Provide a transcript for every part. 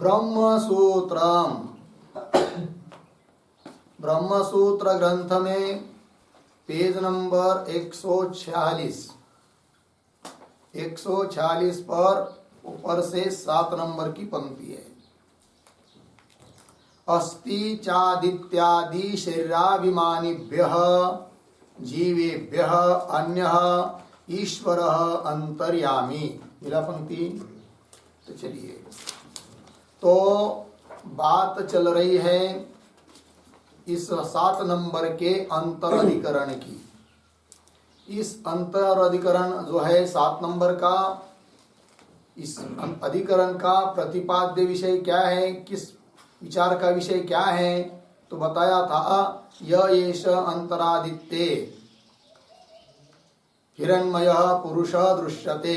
ब्रह्मसूत्रम, ब्रह्मसूत्र ग्रंथ में page number 146 पर ऊपर से 7 नंबर की पंक्ति है। अस्ति चादित्यादि शरीराभिमानिभ्यः जीवेभ्यः अन्यः ईश्वरः अंतर्यामी। मिला पंक्ति? तो चलिए, तो बात चल रही है इस 7 नंबर के अंतर अधिकरण की। इस अंतर अधिकरण जो है 7 नंबर का, इस अधिकरण का प्रतिपाद्य विषय क्या है, किस विचार का विषय क्या है? तो बताया था येष अंतरादित्ये हिरण्मयः पुरुषः दृश्यते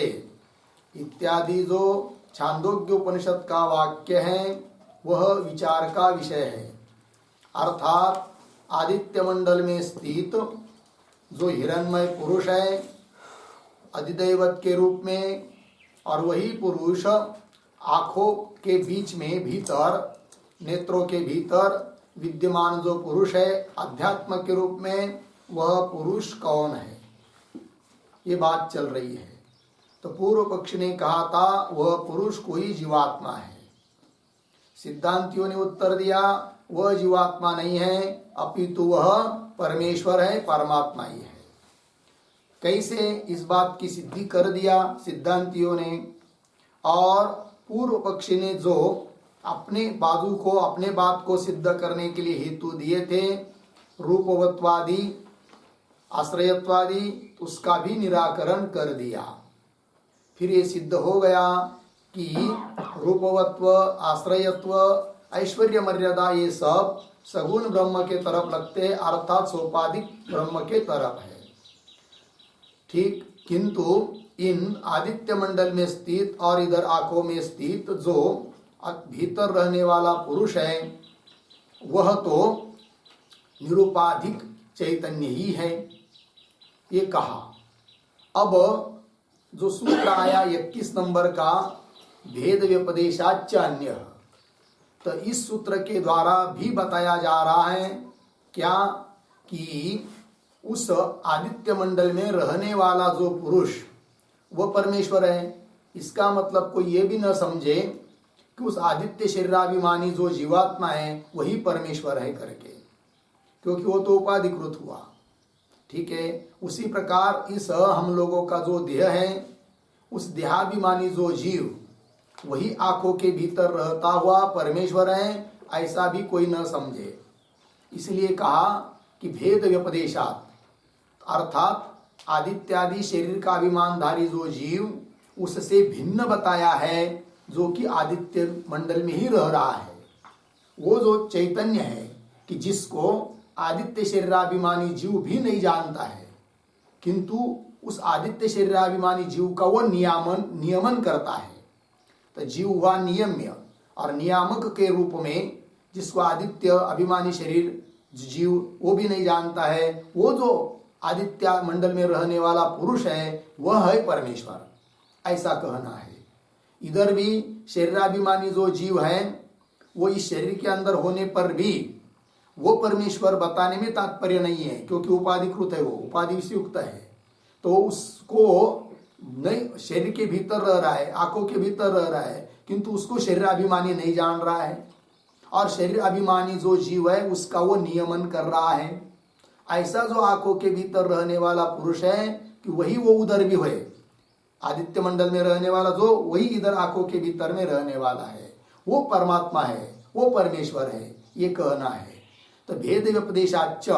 इत्यादि जो छांदोग्य उपनिषद का वाक्य है वह विचार का विषय है। अर्थात आदित्य मंडल में स्थित जो हिरण्मय पुरुष है अधिदैवत के रूप में, और वही पुरुष आँखों के बीच में भीतर, नेत्रों के भीतर विद्यमान जो पुरुष है अध्यात्म के रूप में, वह पुरुष कौन है? ये बात चल रही है। तो पूर्व पक्ष ने कहा था वह पुरुष कोई जीवात्मा है। सिद्धांतियों ने उत्तर दिया वह जीवात्मा नहीं है, अपितु वह परमेश्वर है, परमात्मा ही है। कैसे? इस बात की सिद्धि कर दिया सिद्धांतियों ने, और पूर्व पक्षी ने जो अपने बाजू को, अपने बात को सिद्ध करने के लिए हेतु दिए थे, रूपवत्वादि, आश्रयत्वादि, उसका भी निराकरण कर दिया। फिर ये सिद्ध हो गया कि रूपवत्व, आश्रयत्व, ऐश्वर्य मर्यादा ये सब सगुण ब्रह्म के तरफ लगते, अर्थात सोपाधिक ब्रह्म के तरफ है। ठीक, किंतु इन आदित्य मंडल में स्थित और इधर आंखों में स्थित जो भीतर रहने वाला पुरुष है वह तो निरुपाधिक चैतन्य ही है, ये कहा। अब जो सूत्र आया 21 नंबर का, भेद व्यपदेशाच्च अन्य, तो इस सूत्र के द्वारा भी बताया जा रहा है क्या कि उस आदित्य मंडल में रहने वाला जो पुरुष वह परमेश्वर है। इसका मतलब कोई ये भी न समझे कि उस आदित्य शरीराभिमानी जो जीवात्मा है वही परमेश्वर है करके, क्योंकि वो तो उपाधिकृत हुआ। ठीक है, उसी प्रकार इस हम लोगों का जो देह है, उस देहाभिमानी जो जीव वही आंखों के भीतर रहता हुआ परमेश्वर है, ऐसा भी कोई न समझे। इसलिए कहा कि भेद व्यपदेशात, अर्थात आदित्यादि शरीर का अभिमानधारी जो जीव, उससे भिन्न बताया है जो कि आदित्य मंडल में ही रह रहा है। वो जो चैतन्य है कि जिसको आदित्य शरीराभिमानी जीव भी नहीं जानता है, किंतु उस आदित्य शरीराभिमानी जीव का वो नियमन करता है। तो जीव हुआ नियम्य, और नियामक के रूप में जिसको आदित्य अभिमानी शरीर जीव वो भी नहीं जानता है, वो जो आदित्य मंडल में रहने वाला पुरुष है वह है परमेश्वर, ऐसा कहना है। इधर भी शरीराभिमानी जो जीव है वो इस शरीर के अंदर होने पर भी वो परमेश्वर बताने में तात्पर्य नहीं है, क्योंकि उपाधिकृत है, वो उपाधि से युक्त है। तो उसको नहीं, शरीर के भीतर रह रहा है, आंखों के भीतर रह रहा है, किंतु उसको शरीराभिमानी नहीं जान रहा है, और शरीर अभिमानी जो जीव है उसका वो नियमन कर रहा है। ऐसा जो आंखों के भीतर रहने वाला पुरुष है कि वही वो उधर भी है, आदित्य मंडल में रहने वाला जो वही इधर आंखों के भीतर में रहने वाला है, वो परमात्मा है, वो परमेश्वर है, ये कहना है। तो भेद व्यपदेशाच्च,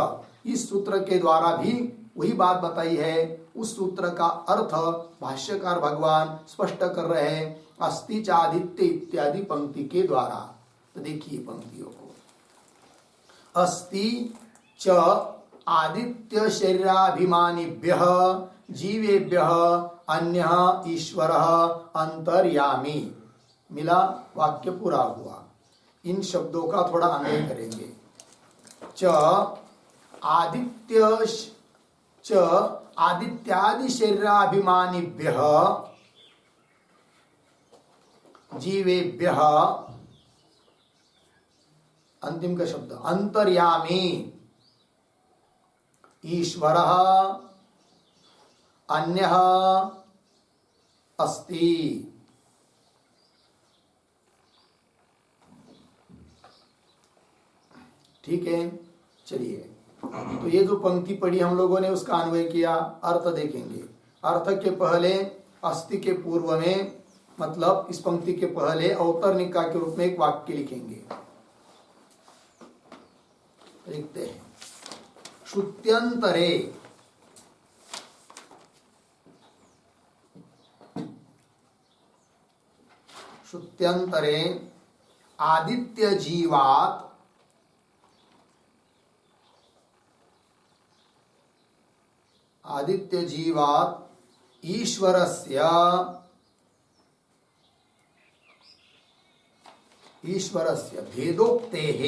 इस सूत्र के द्वारा भी वही बात बताई है। उस सूत्र का अर्थ भाष्यकार भगवान स्पष्ट कर रहे हैं अस्ति च आदित्य इत्यादि पंक्ति के द्वारा। तो देखिए पंक्तियों को, अस्ति च आदित्य शरीराभिमानिभ्यः जीवेभ्यः अन्यः ईश्वरः अंतर्यामी। मिला? वाक्य पूरा हुआ। इन शब्दों का थोड़ा अन्वय करेंगे। च आदित्य च आदित्यादि शरीराभिमानिभ्यः जीवेभ्यः अंतिम का शब्द अंतर्यामी ईश्वरः अन्यः अस्ति। ठीक है, चलिए तो ये जो पंक्ति पढ़ी हम लोगों ने उसका अन्वय किया, अर्थ देखेंगे। अर्थ के पहले अस्ति के पूर्व में, मतलब इस पंक्ति के पहले अवतरनिका के रूप में एक वाक्य लिखेंगे। लिखते हैं श्रुत्यंतरे श्रुत्यंतरे आदित्य जीवात् आदित्य जीवात् ईश्वरस्य भेदोक्तेः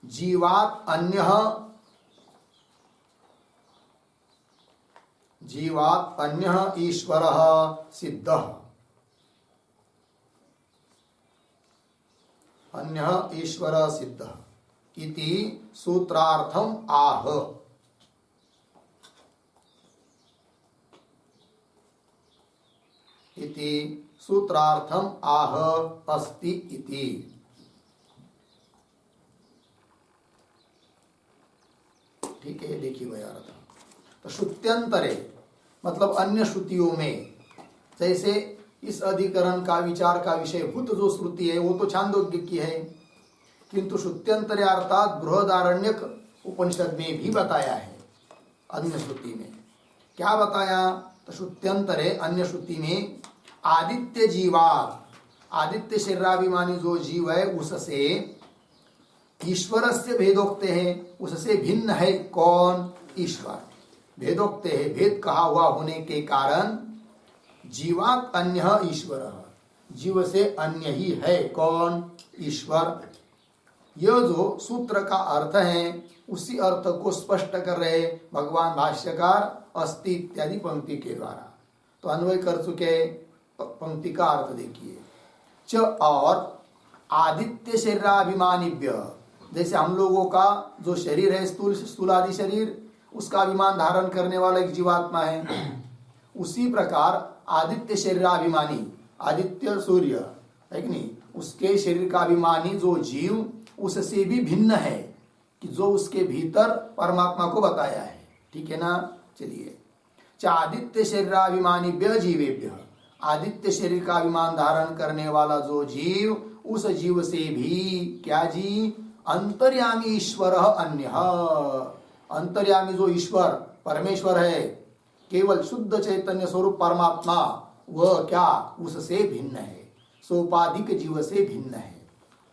जीवात् अन्यः ईश्वरः सिद्धः। अन्यः ईश्वरः सिद्धः इति सूत्रार्थम आह। इति सूत्रार्थम आह अस्ति इति। ठीक है, देखिए भैया अर्थ। तो श्रुत्यंतरे मतलब अन्य श्रुतियों में, जैसे इस अधिकरण का विचार का विषय भूत जो श्रुति है वो तो छांदोग्य की है, किंतु श्रुत्यंतरे अर्थात बृहदारण्यक उपनिषद में भी बताया है। अन्य श्रुति में क्या बताया? तो श्रुत्यंतरे अन्य श्रुति में आदित्य जीवात्, आदित्य शरीराभिमानी जो जीव है उससे ईश्वर से भेदोक्ते हैं, उससे भिन्न है कौन? ईश्वर। भेदोक्ते है, भेद कहा हुआ होने के कारण जीवात् अन्य ईश्वर, जीव से अन्य ही है कौन? ईश्वर। यह जो सूत्र का अर्थ है उसी अर्थ को स्पष्ट कर रहे भगवान भाष्यकार अस्ति इत्यादि पंक्ति के द्वारा। तो अन्वय कर चुके, पंक्ति का अर्थ देखिए। च और आदित्य शरीराभिमानिभ्य, जैसे हम लोगों का जो शरीर है स्थूल आदि शरीर, उसका अभिमान धारण करने वाला एक जीवात्मा है, उसी प्रकार आदित्य शरीराभिमानी, आदित्य सूर्य है कि नहीं, उसके शरीर का अभिमानी जो जीव उससे भी भिन्न है, कि जो उसके भीतर परमात्मा को बताया है। ठीक है ना? चलिए, आदित्य शरीराभिमानीभ्य जीवेभ्य, आदित्य शरीर का अभिमान धारण करने वाला जो जीव, उस जीव से भी क्या जी? अंतर्यामी ईश्वर अन्य, अंतर्यामी जो ईश्वर परमेश्वर है, केवल शुद्ध चैतन्य स्वरूप परमात्मा, वह क्या? उससे भिन्न है, सोपाधिक जीव से भिन्न है,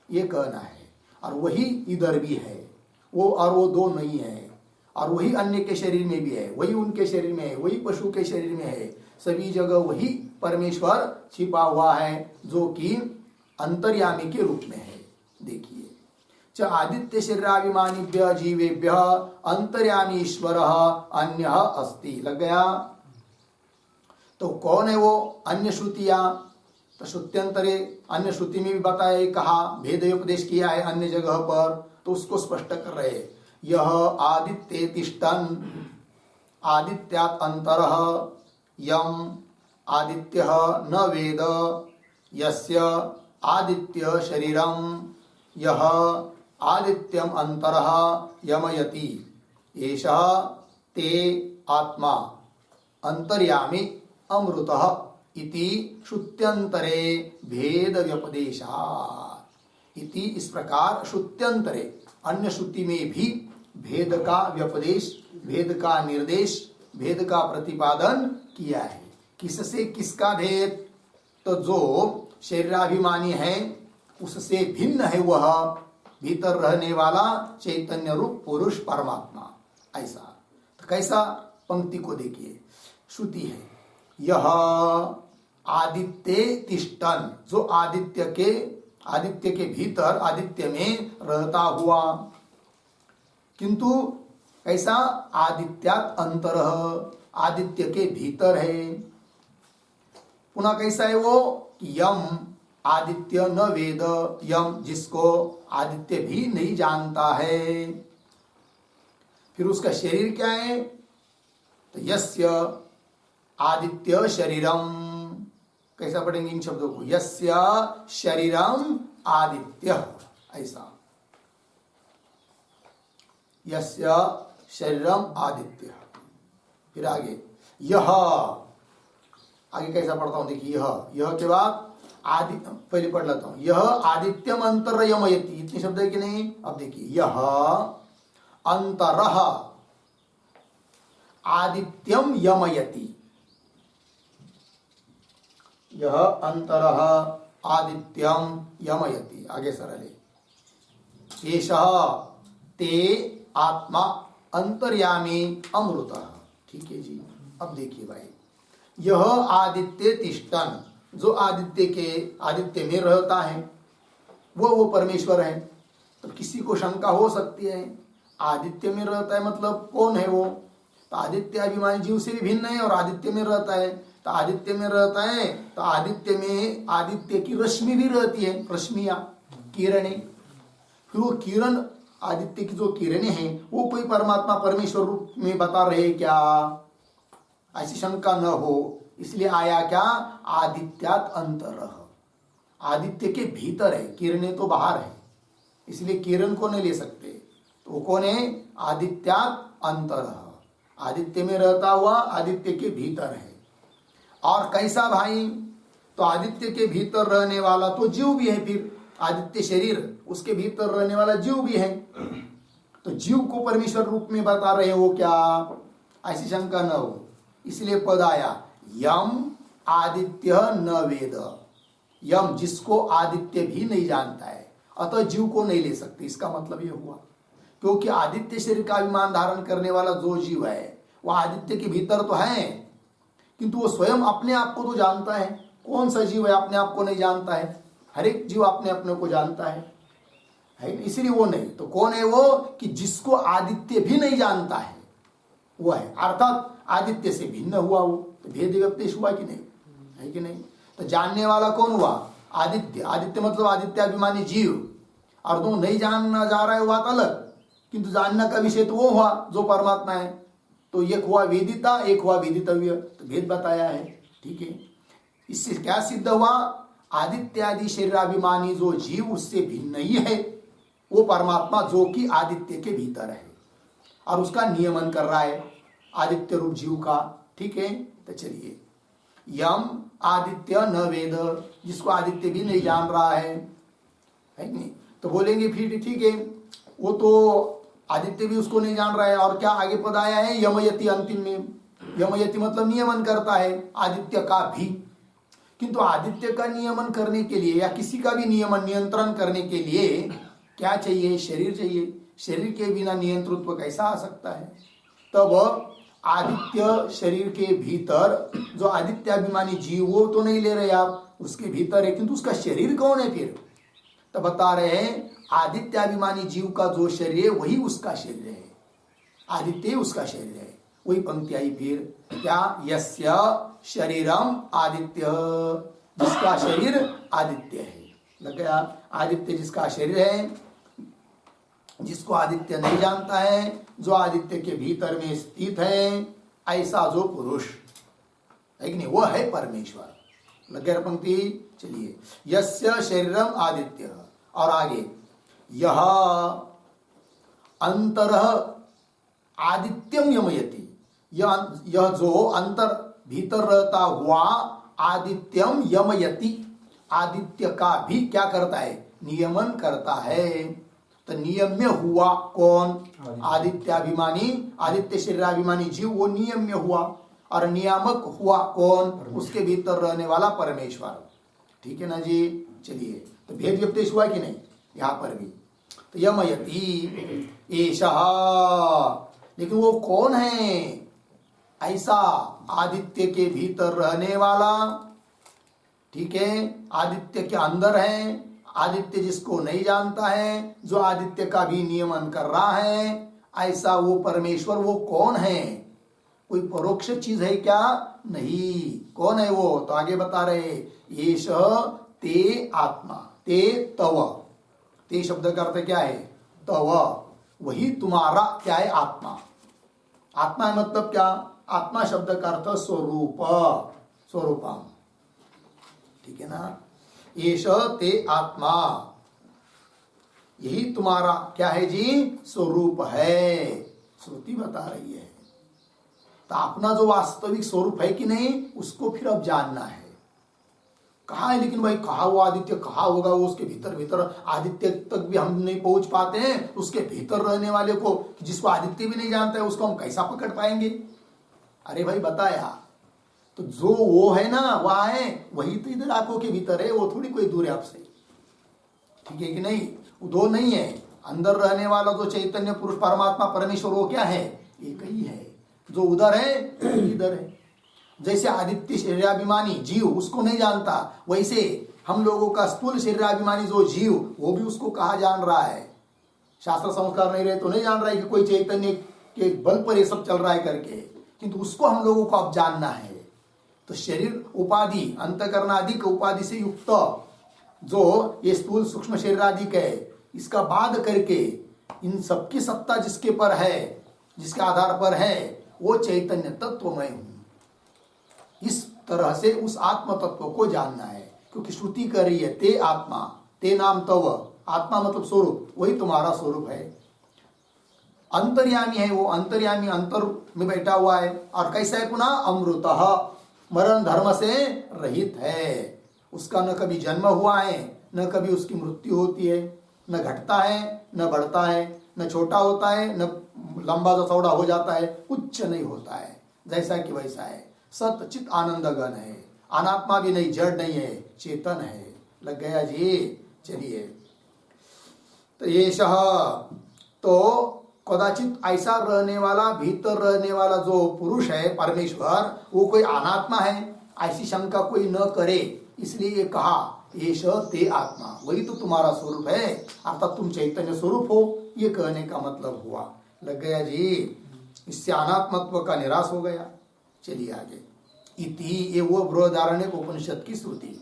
ये कहना है। और वही इधर भी है, वो और वो दो नहीं है, और वही अन्य के शरीर में भी है, वही उनके शरीर में है, वही पशु के शरीर में है, सभी जगह वही परमेश्वर छिपा हुआ है जो कि अंतर्यामी के रूप में है। देखिए, च आदित्य शरीराभिमानीभ्य जीवेभ्य अंतर्यामी ईश्वर अन्य अस्ति। लग गया? तो कौन है वो अन्य श्रुतियां? तो श्रुत्यंतरे अन्य श्रुति में भी बताया, कहा भेद उपदेश किया है अन्य जगह पर, तो उसको स्पष्ट कर रहे। यह आदित्य तिष्ठन् आदित्यात् अंतरः यम आदित्य न वेद यस्य आदित्य शरीरम यह आदित्यम अंतरः यमयति एषः ते आत्मा अंतर्यामी अमृतः इति श्रुत्यंतरे भेद व्यपदेशात्। इति इस प्रकार श्रुत्यंतरे अन्य श्रुति में भी भेद का व्यपदेश, भेद का निर्देश, भेद का प्रतिपादन किया है। किससे किसका भेद? तो जो शरीराभिमानी है उससे भिन्न है वह भीतर रहने वाला चैतन्य रूप पुरुष परमात्मा। ऐसा तो कैसा? पंक्ति को देखिए, श्रुति है यह आदित्य तिष्ठन्, जो आदित्य के भीतर, आदित्य में रहता हुआ, किंतु कैसा? आदित्यात् अंतरः, आदित्य के भीतर है। पुनः कैसा है वो कि यम आदित्य न वेद, यम जिसको आदित्य भी नहीं जानता है। फिर उसका शरीर क्या है, तो यस्य आदित्य शरीरम, कैसा पढ़ेंगे इन शब्दों को, यस्य शरीरम आदित्य, ऐसा, यस्य शरीरम आदित्य। फिर आगे यह, आगे कैसा पढ़ता हूं देखिए, यह के बाद आदित्य, पहले पढ़ लेता हूं, यह आदित्यम अंतरयमयति, इतने शब्द है कि नहीं। अब देखिए यह अंतरः आदित्यम यमयति, यह अंतरः आदित्यम यमयति, आगे सरले, एषः ते आत्मा अंतर्यामी अमृतः। ठीक है जी। अब देखिए भाई, यह आदित्य तिष्ठन, जो आदित्य में रहता है वो परमेश्वर है। तो किसी को शंका हो सकती है, आदित्य में रहता है मतलब कौन है वो, तो आदित्य अभिमानी जीव से भी भिन्न है और आदित्य में रहता है। तो आदित्य में रहता है तो आदित्य में आदित्य की रश्मि भी रहती है, रश्मियां, किरणें। फिर वो किरण, आदित्य की जो किरणें हैं वो कोई परमात्मा परमेश्वर रूप में बता रहे क्या, ऐसी शंका न हो, इसलिए आया क्या, आदित्यात अंतरः, आदित्य के भीतर है, किरणें तो बाहर है, इसलिए किरण को नहीं ले सकते। तो वो कौन है, आदित्यात अंतरः, आदित्य में रहता हुआ आदित्य के भीतर है। और कैसा भाई, तो आदित्य के भीतर रहने वाला तो जीव भी है, फिर आदित्य शरीर, उसके भीतर रहने वाला जीव भी है। तो जीव को परमेश्वर रूप में बता रहे हो क्या, ऐसी शंका न हो, इसलिए पद आया यम आदित्य न वेद, यम जिसको आदित्य भी नहीं जानता है, अतः जीव को नहीं ले सकते। इसका मतलब यह हुआ क्योंकि आदित्य शरीर का अभिमान धारण करने वाला जो जीव है वह आदित्य के भीतर तो है, किंतु वो स्वयं अपने आप को तो जानता है। कौन सा जीव है अपने आप को नहीं जानता है, हर एक जीव अपने अपने को जानता है, इसलिए वो नहीं। तो कौन है वो, कि जिसको आदित्य भी नहीं जानता है वो है, अर्थात आदित्य से भिन्न हुआ वो, तो भेद व्यपदेश हुआ कि नहीं, है कि नहीं। तो जानने वाला कौन हुआ, आदित्य, आदित्य मतलब आदित्याभिमानी जीव, और तो नहीं जानना जा रहा है वो बात अलग, किंतु जानना का विषय तो वो हुआ जो परमात्मा है। तो एक हुआ वेदिता, एक हुआ वेदितव्य, तो भेद बताया है। ठीक है, इससे क्या सिद्ध हुआ, आदित्यादि शरीराभिमानी जो जीव उससे भिन्न ही है वो परमात्मा, जो कि आदित्य के भीतर है और उसका नियमन कर रहा है आदित्य रूप जीव का। ठीक है, तो चलिए, यम आदित्य न वेद, जिसको आदित्य भी नहीं जान रहा है कि नहीं। तो बोलेंगे फिर ठीक है, वो तो आदित्य भी उसको नहीं जान रहा है, और क्या आगे पद आया है, यमयति, अंतिम में यमयति मतलब नियमन करता है आदित्य का भी। किंतु आदित्य का नियमन करने के लिए या किसी का भी नियमन नियंत्रण करने के लिए क्या चाहिए, शरीर चाहिए। शरीर के बिना नियंत्रित्व कैसा आ सकता है। तब आदित्य शरीर के भीतर जो आदित्याभिमानी जीव वो तो नहीं ले रहे आप, उसके भीतर है, किंतु उसका शरीर कौन है फिर, तो बता रहे हैं आदित्याभिमानी जीव का जो शरीर है वही उसका शरीर है, आदित्य उसका शरीर है। वही पंक्ति आई फिर, क्या, यस्य शरीरम आदित्य, जिसका शरीर आदित्य है। लग गया, आदित्य जिसका शरीर है, जिसको आदित्य नहीं जानता है, जो आदित्य के भीतर में स्थित है, ऐसा जो पुरुष है कि नहीं, वो है परमेश्वर। लग गया पंक्ति। चलिए, यस्य शरीरम आदित्य, और आगे यह अंतरः आदित्यम यमयति, यह जो अंतर भीतर रहता हुआ आदित्यम यमयति, आदित्य का भी क्या करता है, नियमन करता है। तो नियम्य हुआ कौन, आदित्याभिमानी, आदित्य शरीराभिमानी जीव, वो नियम्य हुआ, और नियामक हुआ कौन, उसके भीतर रहने वाला परमेश्वर। ठीक है ना जी। चलिए, तो भेद व्यपदेश हुआ कि नहीं यहां पर भी। तो यमयति एषः, लेकिन वो कौन है, ऐसा आदित्य के भीतर रहने वाला। ठीक है, आदित्य के अंदर है, आदित्य जिसको नहीं जानता है, जो आदित्य का भी नियमन कर रहा है, ऐसा वो परमेश्वर, वो कौन है, कोई परोक्ष चीज है क्या? नहीं। कौन है वो? तो आगे बता रहे, येष ते आत्मा, ते तव, ते शब्द का अर्थ क्या है? तव, वही तुम्हारा क्या है? आत्मा। आत्मा है मतलब क्या? आत्मा शब्द का अर्थ स्वरूप, स्वरूपम, ठीक है ना? येष ते आत्मा, यही तुम्हारा क्या है जी? स्वरूप है। श्रुति बता रही है। तो अपना जो वास्तविक स्वरूप है कि नहीं, उसको फिर अब जानना है। कहा है, लेकिन भाई कहा वो आदित्य कहा होगा? वो उसके भीतर भीतर, आदित्य तक भी हम नहीं पहुंच पाते हैं, उसके भीतर रहने वाले को, जिसको आदित्य भी नहीं जानता है, उसको हम कैसा पकड़ पाएंगे? अरे भाई बताया तो, जो वो है ना वहां है, वही तो इधर आंखों के भीतर है, वो थोड़ी कोई दूर है आपसे, ठीक है कि नहीं? वो दो नहीं है। अंदर रहने वाला जो चैतन्य पुरुष परमात्मा परमेश्वर, वो क्या है? एक ही है। जो उधर है इधर है। जैसे आदित्य शरीराभिमानी जीव उसको नहीं जानता, वैसे हम लोगों का स्थूल शरीराभिमानी जो जीव, वो भी उसको कहा जान रहा है। शास्त्र संस्कार नहीं रहे तो नहीं जान रहा है कि कोई चैतन्य के बल पर ये सब चल रहा है करके, किंतु उसको हम लोगों को अब जानना है। तो शरीर उपाधि, अंतःकरण आदि उपाधि से युक्त जो ये स्थूल सूक्ष्म शरीराधिक है, इसका बाद करके इन सबकी सत्ता जिसके पर है, जिसके आधार पर है, वो चैतन्य तत्वमय हूं। इस तरह से उस आत्म तत्व को जानना है, क्योंकि श्रुति कर रही है ते आत्मा, ते नाम तव, आत्मा मतलब स्वरूप, वही तुम्हारा स्वरूप है। अंतर्यामी है वो, अंतर्यामी अंतर में बैठा हुआ है। और कैसा है? पुनः अमृतः, मरण धर्म से रहित है। उसका न कभी जन्म हुआ है, न कभी उसकी मृत्यु होती है, न घटता है न बढ़ता है, न छोटा होता है न लंबा चौड़ा हो जाता है, कुछ नहीं होता है, जैसा कि वैसा है। सत चित आनंद गण है, अनात्मा भी नहीं, जड़ नहीं है, चेतन है। लग गया जी? चलिए, तो ये तो कदाचित ऐसा रहने वाला, भीतर रहने वाला जो पुरुष है परमेश्वर, वो कोई अनात्मा है, ऐसी शंका कोई न करे, इसलिए ये कहा येष ते आत्मा, वही तो तुम्हारा स्वरूप है, अर्थात तुम चैतन्य स्वरूप हो, ये कहने का मतलब हुआ। लग गया जी? इससे अनात्मत्व का निराश हो गया। चलिए आगे। इति, ये वो बृहदारण्यक उपनिषद की श्रुति।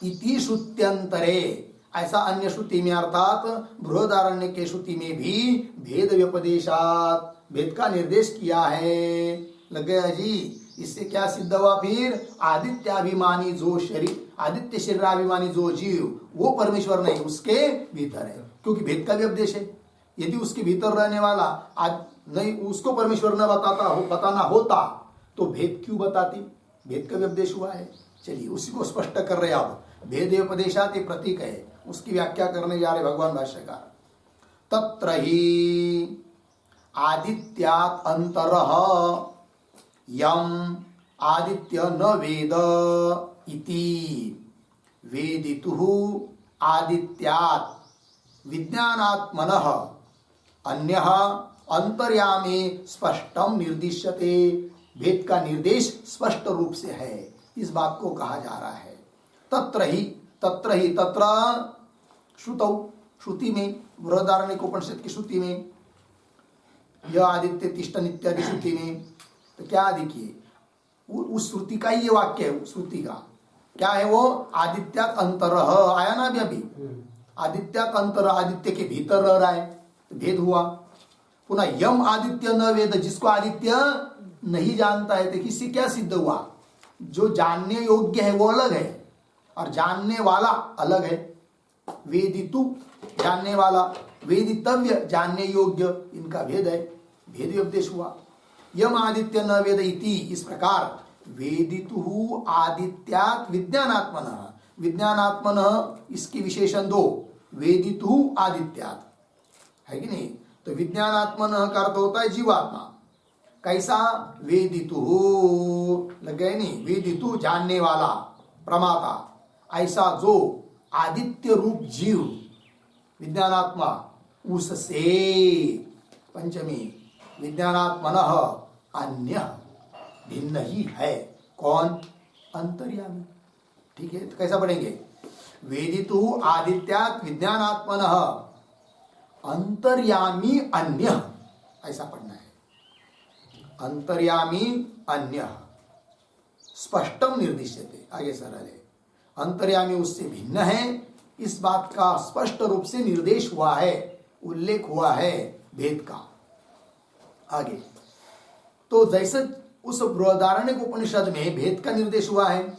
इति श्रुत्यंतरे, ऐसा अन्य श्रुति में अर्थात बृहदारण्य के श्रुति में भी भेद व्यपदेशात, भेद का निर्देश किया है। लग गया जी? इससे क्या सिद्ध हुआ? फिर आदित्याभिमानी जो शरीर, आदित्य शरीराभिमानी जो जीव, वो परमेश्वर नहीं, उसके भीतर है, क्योंकि भेद का भी उपदेश है। यदि उसके भीतर रहने वाला नहीं, उसको परमेश्वर न बताना होता तो भेद क्यों बताती? भेद का भी उपदेश हुआ है। चलिए उसी को स्पष्ट कर रहे। अब भेद उपदेशात एक प्रतीक है, उसकी व्याख्या करने जा रहे भगवान भाष्यकार। तत्र ही आदित्यात् अंतरः यम आदित्य न वेद इति वेदितुः आदित्यात् विज्ञानात्मनः अन्यः अंतर्यामे स्पष्टम निर्दिश्यते। भेद का निर्देश स्पष्ट रूप से है, इस बात को कहा जा रहा है। तत्र ही तत्र श्रुतौ, श्रुति में, बृहदारण्यक उपनिषद की श्रुति में, यह आदित्य तिष्ठन् इत्यादि श्रुति में, तो क्या देखिए उस श्रुति का ही ये वाक्य है। श्रुति का क्या है? वो आदित्यात् अंतरः आया ना अभी। आदित्यात् अंतरः, आदित्य के भीतर रह रहा है, तो भेद हुआ। पुनः यम आदित्य न वेद, जिसको आदित्य नहीं जानता है, तो इससे क्या सिद्ध हुआ? जो जानने योग्य है वो अलग है और जानने वाला अलग है। वेदितु जानने वाला, वेदितव्य जानने योग्य, इनका भेद है। भेद उपदेश हुआ। यम आदित्य न वेद इति, इस प्रकार वेदितु आदित्यात् विज्ञानात्मनः, विज्ञानात्मनः इसकी विशेषण दो, वेदितु आदित्यात्, है कि नहीं? तो विज्ञानात्मनः का अर्थ होता है जीवात्मा। कैसा? वेदितु, लग गए नहीं? वेदितु जानने वाला, प्रमाता। ऐसा जो आदित्य रूप जीव विज्ञानात्मा, उससे पंचमी विज्ञानात्मनः अन्य भिन्न ही है। कौन? अंतर्यामी। ठीक है, तो कैसा पढ़ेंगे? वेदितु आदित्यात् विज्ञानात्मनः अंतर्यामी अन्य, ऐसा पढ़ना है। अंतर्यामी अन्य स्पष्टम निर्दिश्यते। आगे सरल है, अंतर्यामी उससे भिन्न है, इस बात का स्पष्ट रूप से निर्देश हुआ है, उल्लेख हुआ है भेद का। आगे तो जैसे उस बृहदारण्यक उपनिषद में भेद का निर्देश हुआ है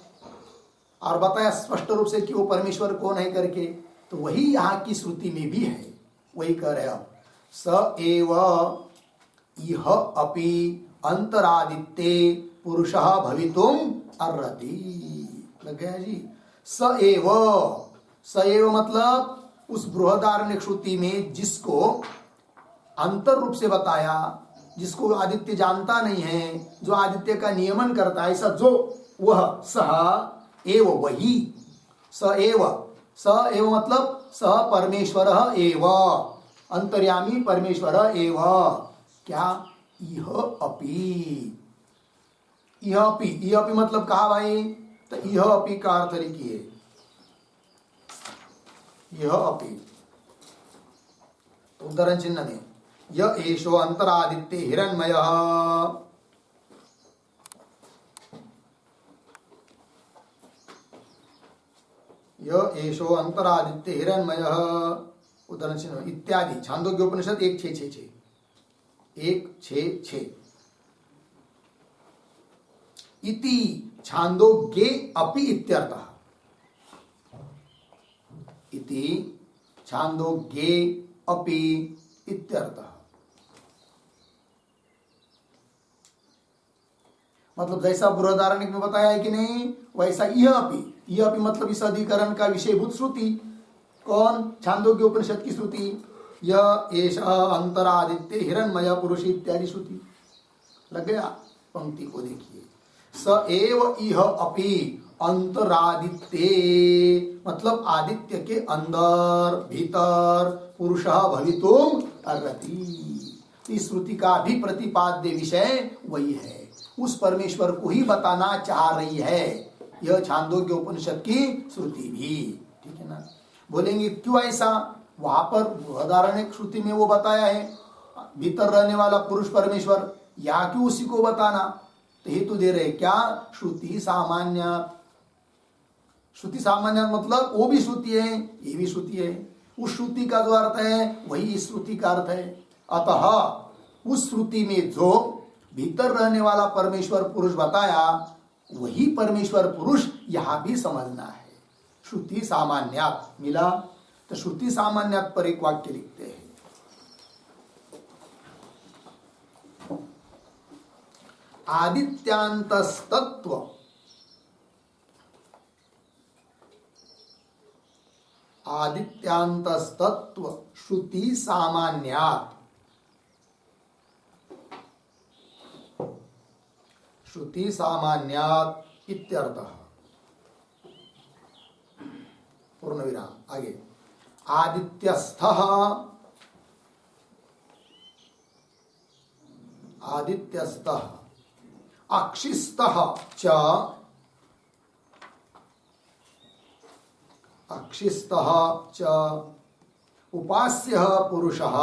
और बताया स्पष्ट रूप से कि वो परमेश्वर कौन है करके, तो वही यहाँ की श्रुति में भी है, वही कह रहे अब स एव इह अपि अंतरादित्ये पुरुषः भवितुम अर्हति। लग गया जी। स एव मतलब उस बृहदारण्यक श्रुति में जिसको अंतर रूप से बताया, जिसको आदित्य जानता नहीं है, जो आदित्य का नियमन करता है, ऐसा जो वह सह एव वही, स एव मतलब सह परमेश्वर एव, अंतर्यामी परमेश्वर एव क्या इह अपि। इह अपि मतलब कहा भाई, तो इह अपि का अर्थ लिखिए, यह अपि तो उद्धरण चिन्ह में य एषो अंतरादित्य हिरण्मयः, य एषो अंतरादित्य हिरण्मयः उद्धरण चिन्ह इत्यादि। छांदोग्योपनिषद 1:6 इति छांदोग्ये अपि इत्यर्थः, इति छांदोग्ये अपि इत्यर्थः। मतलब जैसा बृहदारण्यक में बताया है कि नहीं, वैसा यह अपि मतलब इस अधिकरण का विषयभूत श्रुति कौन, छांदोग्य उपनिषद की श्रुति, यह एषः अंतरादित्य हिरण्मय पुरुष इत्यादि श्रुति। लग गया। पंक्ति को देखिए, स एव इह अपि अंतरादित्ये मतलब आदित्य के अंदर भीतर पुरुषः भवितुम अर्हति। इस श्रुति का भी प्रतिपाद्य विषय वही है, उस परमेश्वर को ही बताना चाह रही है यह छांदोग्य उपनिषद की श्रुति भी। ठीक है ना। बोलेंगे क्यों ऐसा, वहां पर बृहदारण्यक श्रुति में वो बताया है भीतर रहने वाला पुरुष परमेश्वर, या क्यों उसी को बताना। तो हेतु दे रहे क्या, श्रुति सामान्य मतलब वो भी श्रुति है, ये भी श्रुति है। उस श्रुति का जो अर्थ है वही इस श्रुति का अर्थ है। अतः उस श्रुति में जो भीतर रहने वाला परमेश्वर पुरुष बताया, वही परमेश्वर पुरुष यहां भी समझना है। श्रुति सामान्यात मिला, तो श्रुति सामान्यात पर एक वाक्य लिखते हैं, आदित्यांतस्तत्व श्रुति सामान्यात, श्रुति सामान्यात इत्यर्थः। पूर्ण विराम। आगे आदित्यस्थः अक्षिस्थः च उपास्यः पुरुषः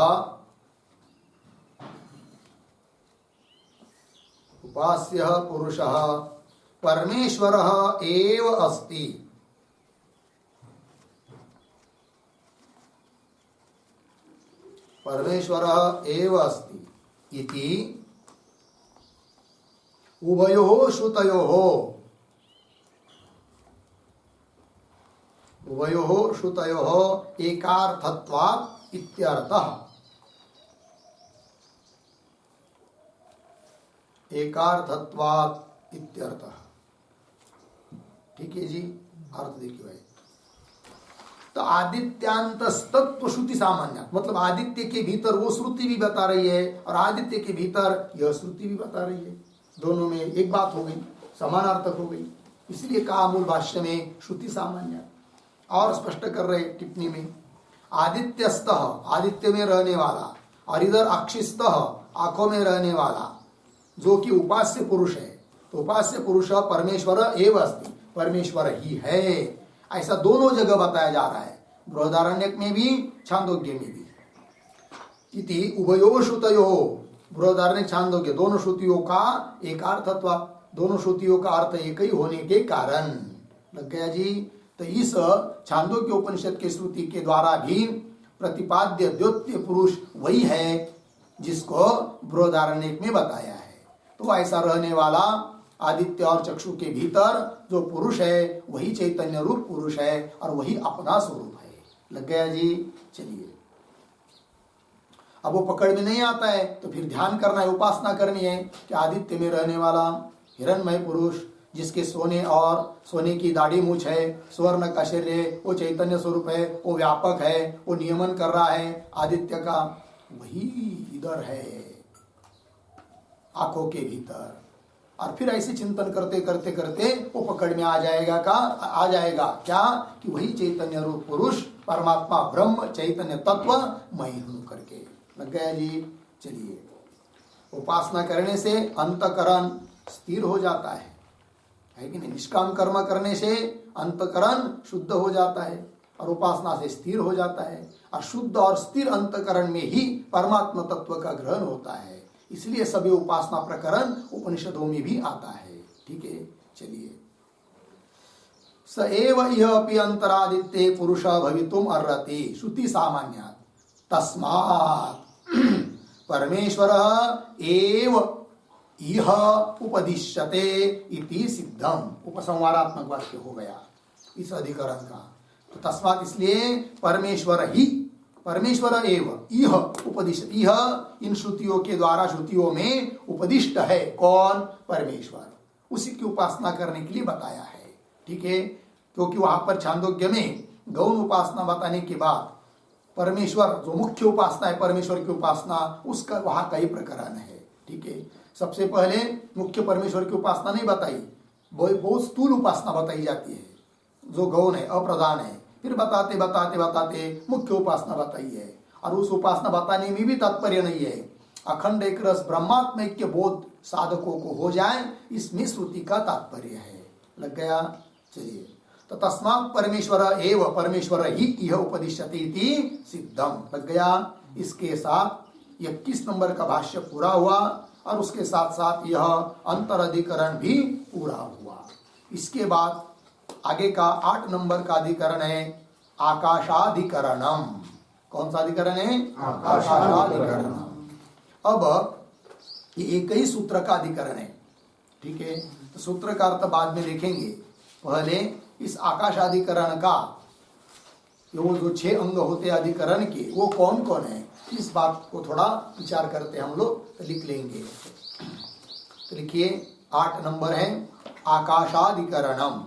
परमेश्वरः एव अस्ति। इति उभयोः श्रुतयोः एकार्थत्वात् इत्यर्थः। ठीक है जी। अर्थ देखिए भाई, तो आदित्यांतस्तत्व श्रुति सामान्य मतलब आदित्य के भीतर वो श्रुति भी बता रही है और आदित्य के भीतर यह श्रुति भी बता रही है। दोनों में एक बात हो गई, समानार्थक हो गई। इसलिए कहा मूल भाष्य में श्रुति सामान्य। और स्पष्ट कर रहे टिप्पणी में, आदित्यस्तः आदित्य में रहने वाला, और इधर अक्षिस्तः आंखों में रहने वाला, जो कि उपास्य पुरुष है। तो उपास्य पुरुष परमेश्वर एव अस्ति, परमेश्वर ही है। ऐसा दोनों जगह बताया जा रहा है, बृहदारण्यक में भी छांदोग्य में भी। इति उभयोः श्रुतयोः बृहदारण्यक छांदोग्य दोनों श्रुतियों का एकार्थत्व, दोनों श्रुतियों का अर्थ एक ही होने के कारण। लग गया जी। तो इस छांदोग्य उपनिषद के श्रुति के द्वारा भी प्रतिपाद्य द्वितीय पुरुष वही है जिसको बृहदारण्यक में बताया है। तो ऐसा रहने वाला आदित्य और चक्षु के भीतर जो पुरुष है वही चैतन्य रूप पुरुष है और वही अपना स्वरूप है। लग गया जी। चलिए, अब वो पकड़ में नहीं आता है तो फिर ध्यान करना है, उपासना करनी है कि आदित्य में रहने वाला हिरण्मय पुरुष जिसके सोने की दाढ़ी मूछ है, स्वर्ण का शरीर, वो चैतन्य स्वरूप है, वो व्यापक है, वो नियमन कर रहा है आदित्य का, वही इधर है आंखों के भीतर। और फिर ऐसे चिंतन करते करते करते वो पकड़ में आ जाएगा क्या कि वही चैतन्य रूप पुरुष परमात्मा ब्रह्म चैतन्य तत्व मैं हूं करके। लग गया जी। चलिए, उपासना करने से अंतकरण स्थिर हो जाता है कि नहीं? निष्काम कर्म करने से अंतकरण शुद्ध हो जाता है और उपासना से स्थिर हो जाता है, और शुद्ध और स्थिर अंतकरण में ही परमात्मा तत्व का ग्रहण होता है। इसलिए सभी उपासना प्रकरण उपनिषदों में भी आता है। ठीक है। चलिए, स एव इह अपि अंतरादित्ये पुरुष भवितुम अर्हति श्रुति सामान्यात् तस्मात् परमेश्वर एव इह उपदिश्यते इति सिद्धम। उपसंहारात्मक वाक्य हो गया इस अधिकरण का। तो तस्मात् इसलिए परमेश्वर एव इह उपदिष्ट, यह इन श्रुतियों के द्वारा श्रुतियों में उपदिष्ट है। कौन? परमेश्वर। उसी की उपासना करने के लिए बताया है। ठीक है। क्योंकि वहां पर छांदोग्य में गौण उपासना बताने के बाद परमेश्वर जो मुख्य उपासना है, परमेश्वर की उपासना, उसका वहां कई प्रकरण है। ठीक है। सबसे पहले मुख्य परमेश्वर की उपासना नहीं बताई, बहुत स्थूल उपासना बताई जाती है जो गौण है, अप्रधान है। फिर बताते बताते बताते मुख्य उपासना बताई है। और उस उपासना बताने में भी तात्पर्य नहीं है अखंड एक रस ब्रह्मात्मैक्य बोध साधकों को हो जाए, इसमें श्रुति का तात्पर्य है। लग गया। चलिए, तो तस्मात् परमेश्वर एव, परमेश्वर ही यह उपदिश्यते इति सिद्धम। लग गया। इसके साथ 21 नंबर का भाष्य पूरा हुआ और उसके साथ साथ यह अंतरधिकरण भी पूरा हुआ। इसके बाद आगे का 8 नंबर का अधिकरण है आकाशाधिकरणम। कौन सा अधिकरण है? आकाशाधिकरणम। अब ये एक ही सूत्र का अधिकरण है। ठीक है। तो सूत्र का अर्थ बाद में देखेंगे। पहले इस आकाशाधिकरण का वो जो 6 अंग होते अधिकरण के, वो कौन कौन है, इस बात को थोड़ा विचार करते हम लोग तो लिख लेंगे। तो लिखिए, 8 नंबर है आकाशाधिकरणम।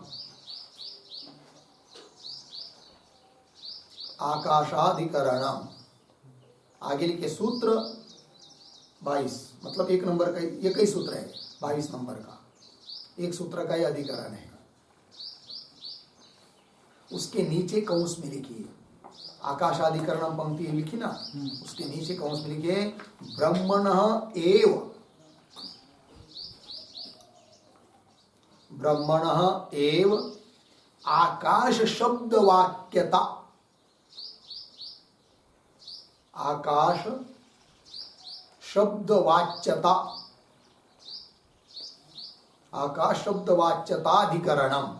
आकाशाधिकरणम आगे लिखे सूत्र 22, मतलब 1 नंबर का एक ही सूत्र है। 22 नंबर का एक सूत्र का ही अधिकरण है। उसके नीचे कंस में लिखिए आकाशाधिकरणम, पंक्ति लिखी ना, उसके नीचे कंस में लिखिए ब्रह्मणः एव, ब्रह्मणः एव आकाश शब्द वाक्यता, आकाश शब्द वाच्यता, आकाश शब्द वाच्यताधिकरणम।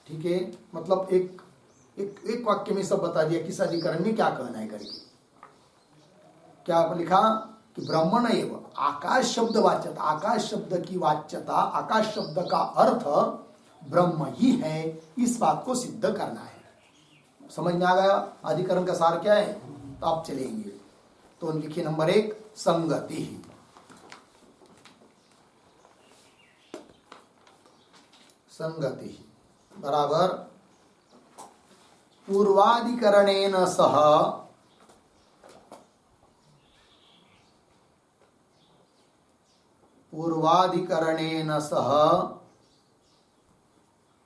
ठीक है। मतलब एक वाक्य में सब बता दिया किस अधिकरण में क्या कहना है करके। क्या लिखा कि ब्रह्मण एव आकाश शब्द वाच्यता, आकाश शब्द की वाच्यता, आकाश शब्द का अर्थ ब्रह्म ही है, इस बात को सिद्ध करना है। समझ में आ गया अधिकरण का सार क्या है? तो आप चलेंगे। तो लिखिए नंबर 1 संगति। संगति बराबर पूर्वाधिकरणेन सह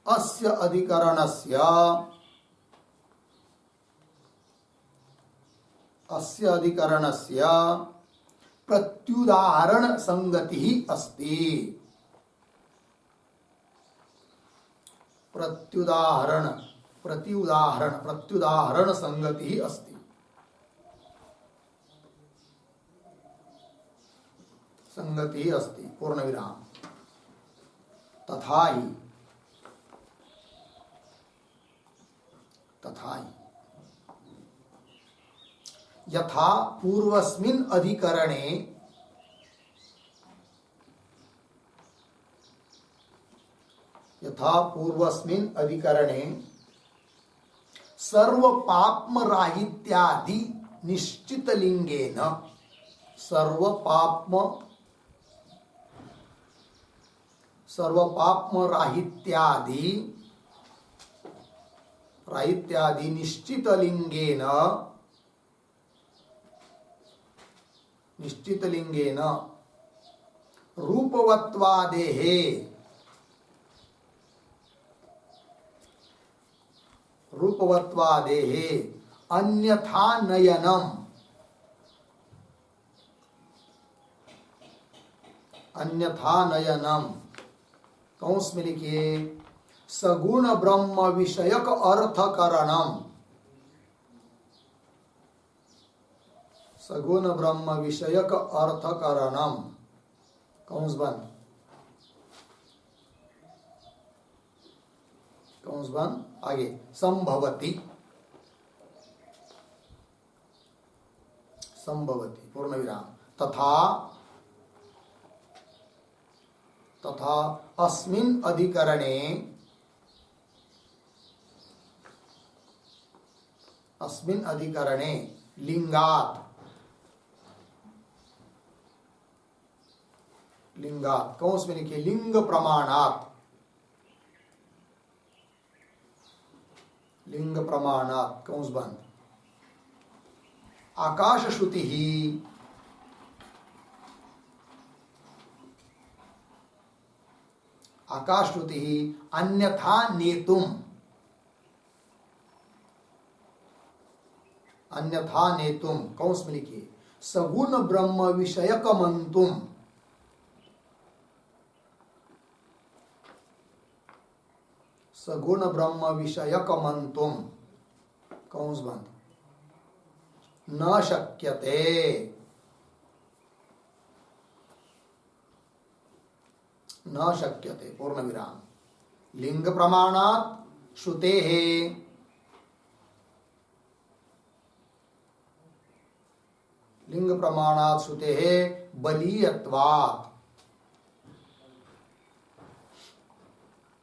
अस्य अधिकरणस्य प्रत्युदाहरण संगति अस्ति। प्रत्युदाहरण प्रत्युदाहरण संगति ही अस्ति। संगति ही अस्ति पूर्ण विराम। तथा ही यथा पूर्वस्मिन् अधिकरणे सर्व पाप्मराहित्यादि निश्चितलिंगेन सर्व पाप्मराहित्यादि निश्चितलिंगेन रूपवत्वादेहे अन्यथा नयनम कौंस में लिखिए सगुण ब्रह्म विषयक अर्थकरणम। सगुण ब्रह्म विषयक अर्थकरणम कौंस बंद आगे संभवति पूर्ण विराम। तथा अस्मिन् अधिकरणे लिंगात् कौंस में लिखिए लिंग प्रमाणात् कौंस बंद आकाश श्रुति ही अन्यथा नेतुम कौंस में लिखिए सगुण ब्रह्म विषयक मंतुम। सगुण ब्रह्म विषयक मंतुम कौंस बंद न शक्यते पूर्ण विराम। लिंग प्रमाणात् श्रुतेः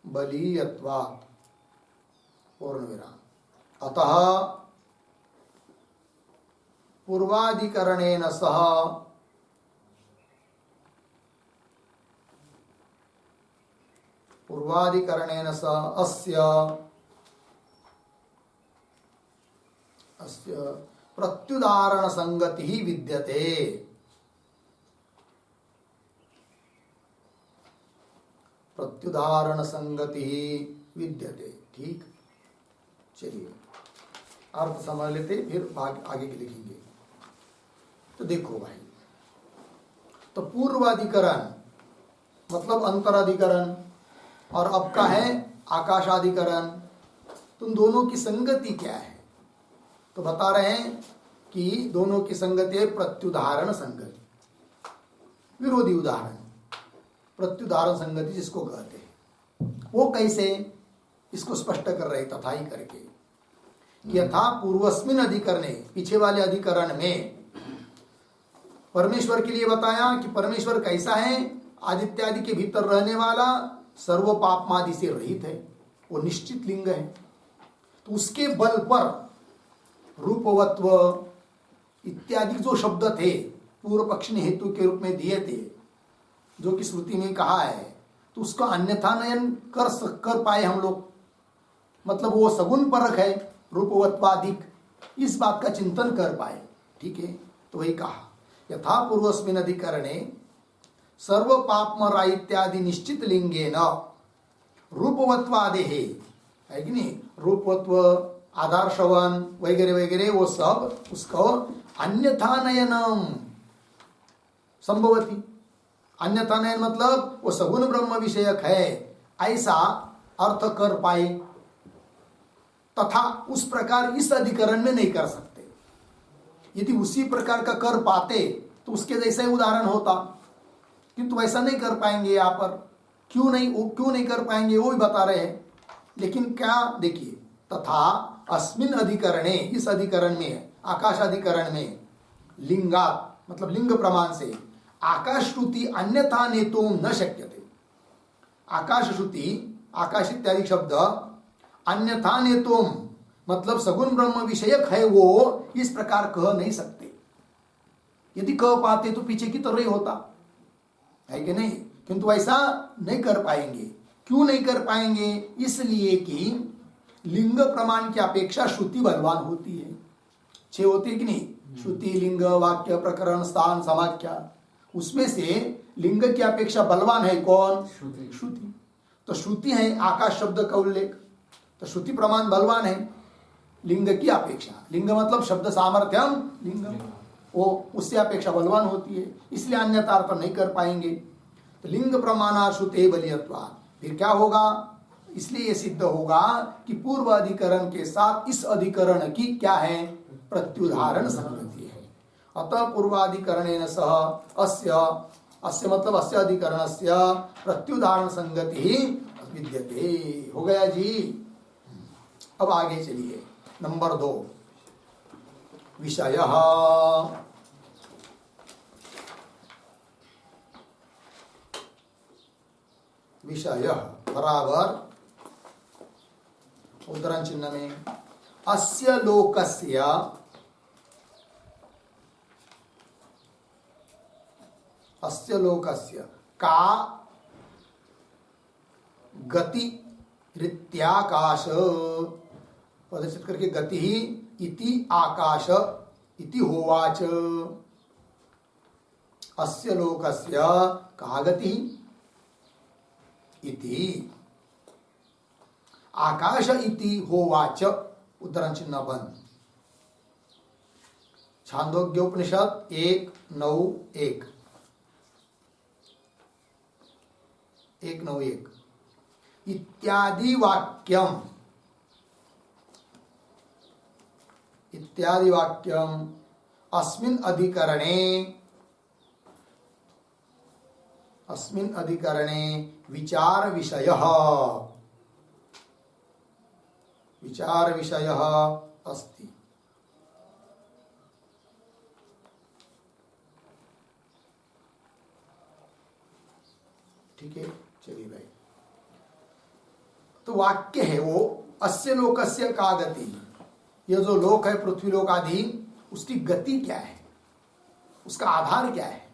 बलीयत्वात् पूर्ण विराम। अतः पूर्वाधिकरणेन सह अस्य प्रत्युदाहरण संगति ही विद्यते। ठीक, चलिए अर्थ समझ लेते फिर आगे के लिखेंगे। तो देखो भाई, तो पूर्वाधिकरण मतलब अंतराधिकरण और अब का है आकाशाधिकरण। तुम दोनों की संगति क्या है? तो बता रहे हैं कि दोनों की संगति है प्रत्युदाहरण संगति, विरोधी उदाहरण प्रत्युदाहरण संगति जिसको कहते हैं। वो कैसे, इसको स्पष्ट कर रहे तथा ही करके। यथा पूर्वस्मिन अधिकरणे, पीछे वाले अधिकरण में परमेश्वर के लिए बताया कि परमेश्वर कैसा है, आदित्यादि के भीतर रहने वाला, सर्व पापमादि से रहित है, वो निश्चित लिंग है। तो उसके बल पर रूपवत्व इत्यादि जो शब्द थे पूर्व पक्ष ने हेतु के रूप में दिए थे, जो कि श्रुति में कहा है, तो उसका अन्यथा नयन कर पाए हम लोग। मतलब वो सगुण परख है, रूपवत्वादिक, इस बात का चिंतन कर पाए। ठीक है, तो वही कहा यथा पूर्वस्मिन् अधिकरणे सर्व पापमरा इत्यादि निश्चित लिंगेन रूपवत्वादेः, है कि नहीं, रूपवत्व आधार श्रवण वगैरह वगैरह वो सब उसको अन्यथा नयनम संभवती। अन्यथा नयन मतलब वो सगुण ब्रह्म विषयक है, ऐसा अर्थ कर पाए, तथा उस प्रकार इस अधिकरण में नहीं कर सकते। यदि उसी प्रकार का कर पाते तो उसके जैसा ही उदाहरण होता, किंतु वैसा नहीं कर पाएंगे। यहाँ पर क्यों नहीं कर पाएंगे वो भी बता रहे हैं। लेकिन क्या देखिए, तथा अस्मिन अधिकरणे, इस अधिकरण में, आकाश अधिकरण में, लिंगात मतलब लिंग प्रमाण से आकाश श्रुति अन्यथा नेतुम न शक्यते। आकाश श्रुति, आकाश इत्यादि शब्द अन्यथा नेतुम मतलब सगुण ब्रह्म विषयक है, वो इस प्रकार कह नहीं सकते। यदि कह पाते तो पीछे की तरह ही होता है कि नहीं, किंतु ऐसा नहीं कर पाएंगे। क्यों नहीं कर पाएंगे? इसलिए कि लिंग प्रमाण की अपेक्षा श्रुति बलवान होती है। 6 होती है कि नहीं? श्रुति, लिंग, वाक्य, प्रकरण, स्थान, समाख्या। उसमें से लिंग की अपेक्षा बलवान है कौन? श्रुति। तो श्रुति है आकाश शब्द का उल्लेख, तो श्रुति प्रमाण बलवान है लिंग की अपेक्षा। लिंग मतलब शब्द सामर्थ्यम लिंगम, वो उससे अपेक्षा बलवान होती है, इसलिए अन्यथा अर्थ नहीं कर पाएंगे। तो लिंग प्रमाणा श्रुते बलियत्वा, फिर क्या होगा? इसलिए ये सिद्ध होगा कि पूर्व अधिकरण के साथ इस अधिकरण की क्या है? प्रत्युदाहरण संगति है। अतः पूर्वाधिकरणेन सह अस्य, अस्य मतलब अस्य अधिकरणस्य प्रत्युदाहरण संगति ही विद्यते। हो गया जी। अब आगे चलिए, नंबर 2, विषयः। विषयः बराबर उद्धरण चिन्ह में अस्य लोकस्य, अस्य लोकस्य का गति रीत्याकाश, प्रदर्शित करके गति ही इति आकाश इति होवाच। अस्य लोकस्य का गति इति आकाश इति होवाच, उद्धरण चिन्ह बंद। छांदोग्योपनिषद 1:9-1 1:9-1 इत्यादि वाक्यम, इत्यादि वाक्यम अस्मिन् अधिकरणे, अस्मिन् अधिकरणे विचार विषयः, विचार विषयः अस्ति। ठीक है, चलिए भाई। तो वाक्य है वो अस्य लोकस्य का गति, ये जो लोक है पृथ्वी लोक आदि, उसकी गति क्या है, उसका आधार क्या है,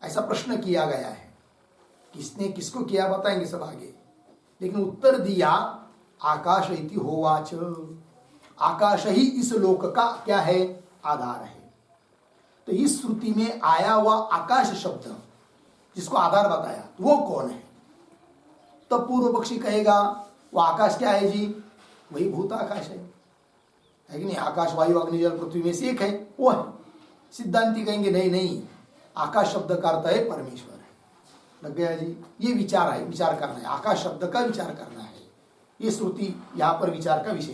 ऐसा प्रश्न किया गया है। किसने किसको किया बताएंगे सब आगे, लेकिन उत्तर दिया आकाश इति होवाच। आकाश ही इस लोक का क्या है? आधार है। तो इस श्रुति में आया हुआ आकाश शब्द जिसको आधार बताया वो कौन है? तब तो पूर्व पक्षी कहेगा वो आकाश क्या है जी? वही भूत आकाश है कि नहीं? आकाश वायु अग्नि जल पृथ्वी में से एक है, वो है। सिद्धांती कहेंगे नहीं नहीं, आकाश शब्द का अर्थ है परमेश्वर है। लग गया जी? ये विचार है, विचार करना है, आकाश शब्द का विचार करना है। ये श्रुति यहाँ पर विचार का विषय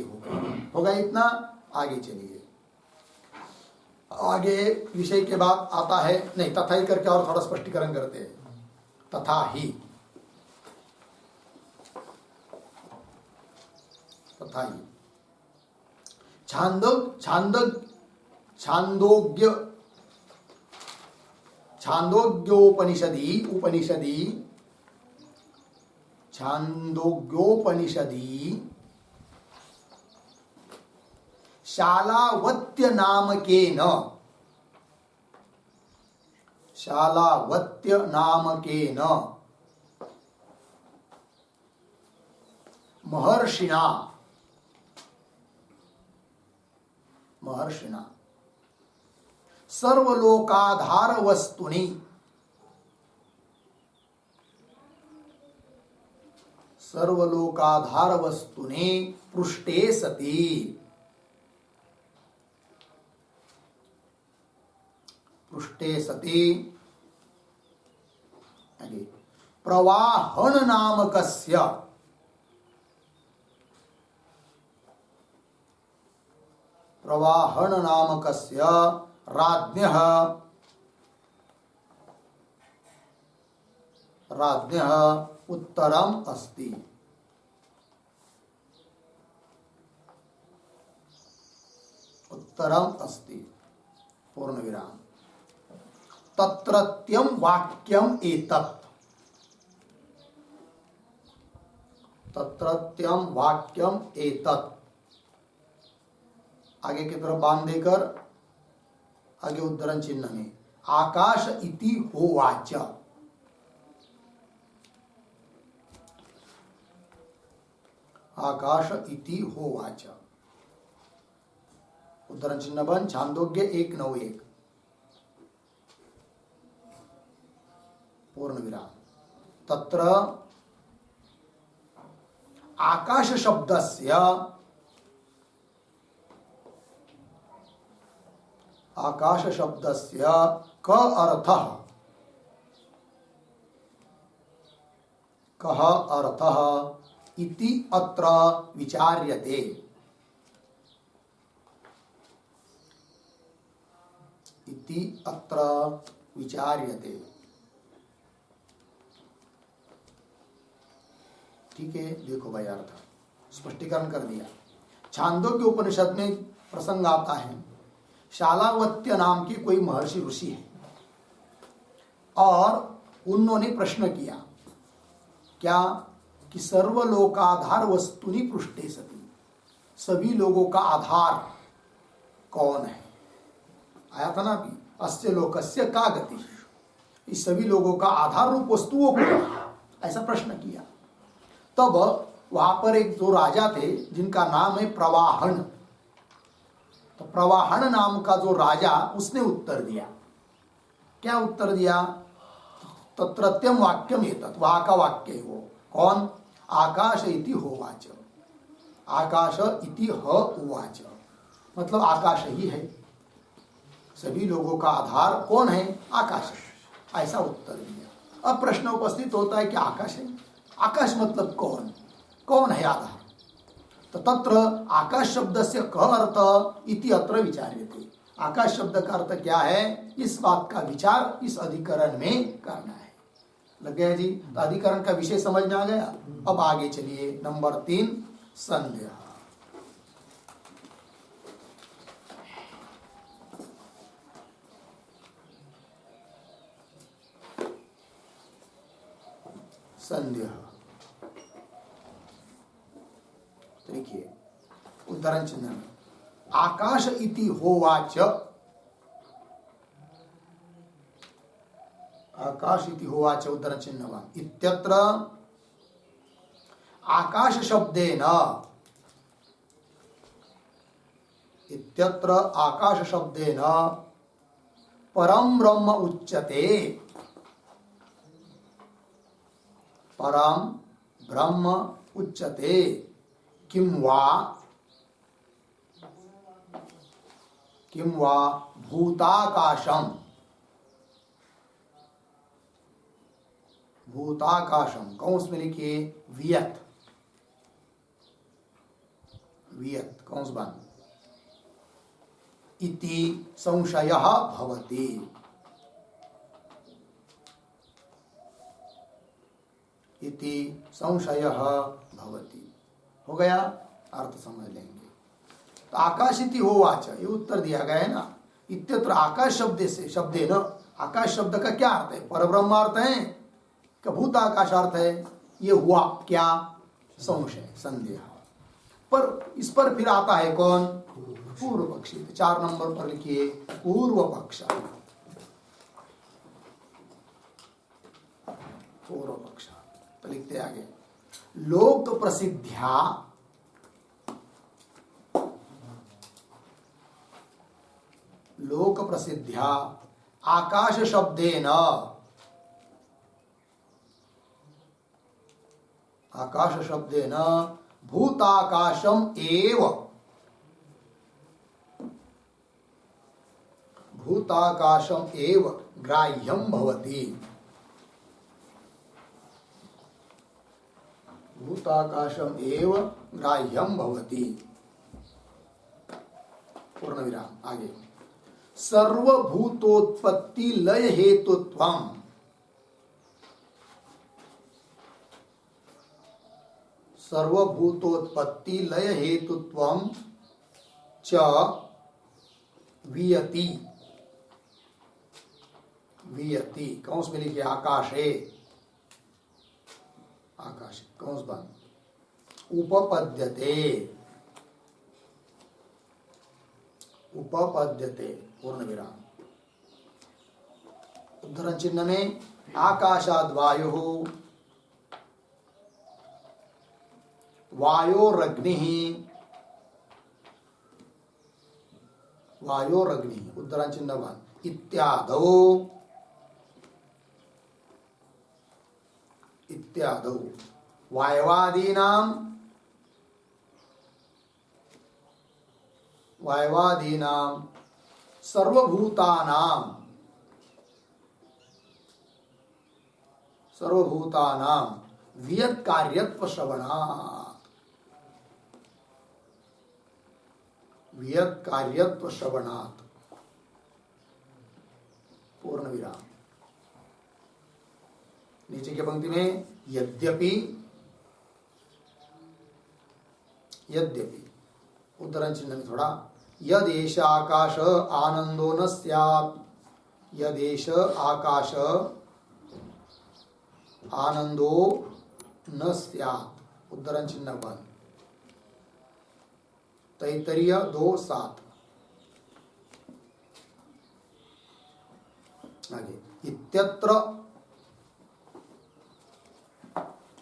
होगा इतना। आगे चलिए, आगे विषय के बाद आता है, नहीं तथा ही करके और थोड़ा स्पष्टीकरण करते हैं। तथा ही, तथा ही छांदोग्योपनिषदि, उपनिषदि छांदोग्योपनिषदि शालावत्य नामकेन, शालावत्य नामकेन महर्षिणा, महर्षिणा सर्वलोकाधार वस्तुनि, सर्वलोकाधार वस्तुनि पृष्ठे सति, पृष्ठे सति प्रवाहन नामकस्य, प्रवाहण नामकस्य राज्ञः उत्तरम अस्ति। उत्तरम अस्ति पूर्ण विराम। तत्रत्यम वाक्यम एतत्। तत्रत्यम वाक्यम एतत्। आगे की तरफ बांध देकर आगे उद्धरण चिन्ह में आकाश इति होवाच। आकाश इति होवाच। उद्धरण चिन्ह बन छांदोग्य 1:9-1 पूर्ण विराम। तत्र आकाश शब्दस्य क अर्थः कः अर्थः इति अत्र विचार्यते। इति अत्र विचार्यते। ठीक है, देखो भाई अर्थ स्पष्टीकरण कर दिया। छांदोग्य उपनिषद में प्रसंग आता है, शालावत्य नाम की कोई महर्षि ऋषि है और उन्होंने प्रश्न किया क्या कि सर्वलोकाधार वस्तुनि पृष्ठे सति, सभी लोगों का आधार कौन है। आया था ना अभी, अस्य लोकस्य का गति, इस सभी लोगों का आधार रूप वस्तुओं को, ऐसा प्रश्न किया। तब वहां पर एक दो राजा थे जिनका नाम है प्रवाहन। तो प्रवाहन नाम का जो राजा, उसने उत्तर दिया। क्या उत्तर दिया? तत्रत्यम वाक्यम एतत्, वहां का वाक्य है वो। कौन? आकाश इति होवाच। आकाश इति ह उवाच, मतलब आकाश ही है, सभी लोगों का आधार कौन है? आकाश है, ऐसा उत्तर दिया। अब प्रश्न उपस्थित होता है कि आकाश है, आकाश मतलब कौन, कौन है आधार? तो तत्र आकाश शब्द से कः अर्थ इति अत्र विचार्यते। आकाश शब्द का अर्थ क्या है, इस बात का विचार इस अधिकरण में करना है। लग गया जी? तो अधिकरण का विषय समझ में आ गया। अब आगे चलिए, नंबर 3 संदेह। संदेह देखिए उदाहरण चिन्ह में आकाश इति होवाच। आकाश इति होवाच उदाहरण चिन्ह इत्यत्र आकाश शब्देन, इत्यत्र आकाश शब्देन परम ब्रह्म उच्यते। परम ब्रह्म उच्यते। किं वा भूताकाशम। भूताकाशम कौंस में लिखिए वियत। वियत कौंस बंद। इति संशयः भवति। इति संशयः भवति। हो गया, अर्थ समझ लेंगे। तो आकाश इति होवाच, ये उत्तर दिया गया है ना। इत्यत्र आकाश शब्द से, शब्दे न, आकाश शब्द का क्या अर्थ है? परब्रह्म अर्थ है कि भूत आकाश अर्थ है? ये हुआ क्या? संशय, संदेह। पर इस पर फिर आता है कौन? पूर्व पक्षी। 4 नंबर पर लिखिए पूर्व पक्ष। पूर्व पक्ष तो लिखते आगे, लोक प्रसिद्ध्या, लोक प्रसिद्ध्या आकाश शब्देन, आकाश शब्देन भूताकाशम एव, भूताकाशम एव ग्राह्यम भवति। भूताकाशम एव ग्राह्यम भवति। पूर्ण विराम। आगे सर्वभूतोत्पत्ति लय हेतुत्वम, सर्वभूतोत्पत्ति लय हेतुत्वम च वियति, वियति कौंस में लिखे आकाशे, आकाश कौंस बंद, उपपद्यते, उपपद्यते पूर्ण विराम। उद्धरण चिन्ह में आकाशाद वायु, वायोरग्नि, वायोरग्नि उद्धरण चिन्ह बंद, इत्यादौ, इत्यादौ वायवादीनां, वायवादीनां सर्वभूतानां, सर्वभूतानां वियत कार्यत्व श्रवणात्, वियत कार्यत्व श्रवणात् पूर्ण विराम। नीचे की पंक्ति में यद्यपि, यद्यपि उद्धरण चिन्ह में थोड़ा, यदेष आकाश आनंदो न स्यात्, यदेष आकाश आनंदो न स्यात् उद्धरण चिन्ह बंद, तैत्तरीय 2:7। आगे इत्यत्र,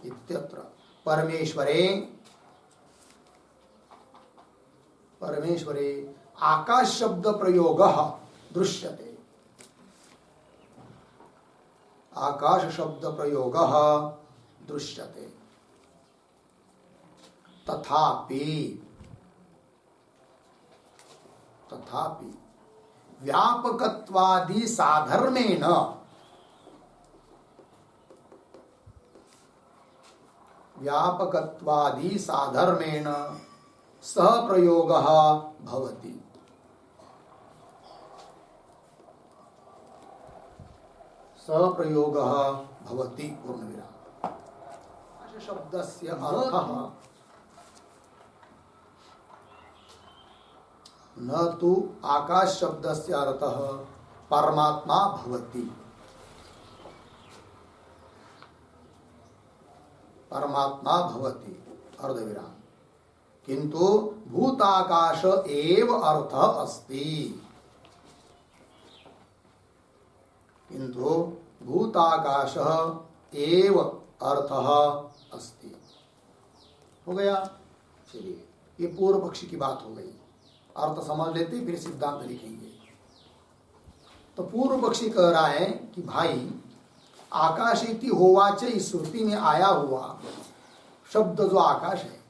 इत्यत्र परमेश्वरे, परमेश्वरे आकाश शब्द प्रयोगः दृश्यते, आकाश शब्द प्रयोगः दृश्यते, तथापि, तथापि व्यापकत्वादि साधर्मेण, व्यापकत्वादि साधर्मेण सह प्रयोगः भवति, सह प्रयोगः भवति पूर्ण विराम। शब्दस्य अर्थः न तु आकाश शब्दस्य अर्थः परमात्मा भवति, परमात्मा भवति अर्धविराम, किंतु भूताकाश एव अर्थः अस्ति, किंतु भूताकाशः एव अर्थः अस्ति। हो गया। चलिए ये पूर्व पक्षी की बात हो गई, अर्थ समझ लेते फिर सिद्धांत लिखेंगे। तो पूर्व पक्षी कह रहा है कि भाई आकाश इति होवाच, इस श्रुति में आया हुआ शब्द जो आकाश है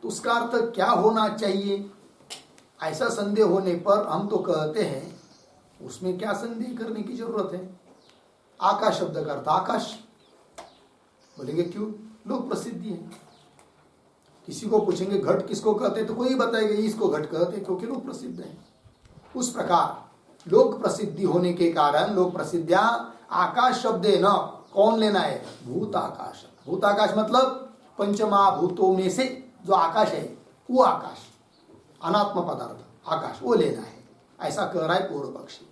तो उसका अर्थ क्या होना चाहिए, ऐसा संदेह होने पर हम तो कहते हैं उसमें क्या संदेह करने की जरूरत है, आकाश शब्द का अर्थ आकाश। बोलेंगे क्यों, लोक प्रसिद्धि है। किसी को पूछेंगे घट किसको कहते हैं तो कोई बताएगा इसको घट कहते हैं क्योंकि लोक प्रसिद्ध है। उस प्रकार लोक प्रसिद्धि होने के कारण लोक प्रसिद्धिया आकाश शब्द न कौन लेना है, भूताकाश। भूताकाश मतलब पंचमहाभूतों में से जो आकाश है वो आकाश, अनात्म पदार्थ आकाश वो लेना है, ऐसा कह रहा है पूर्व पक्षी।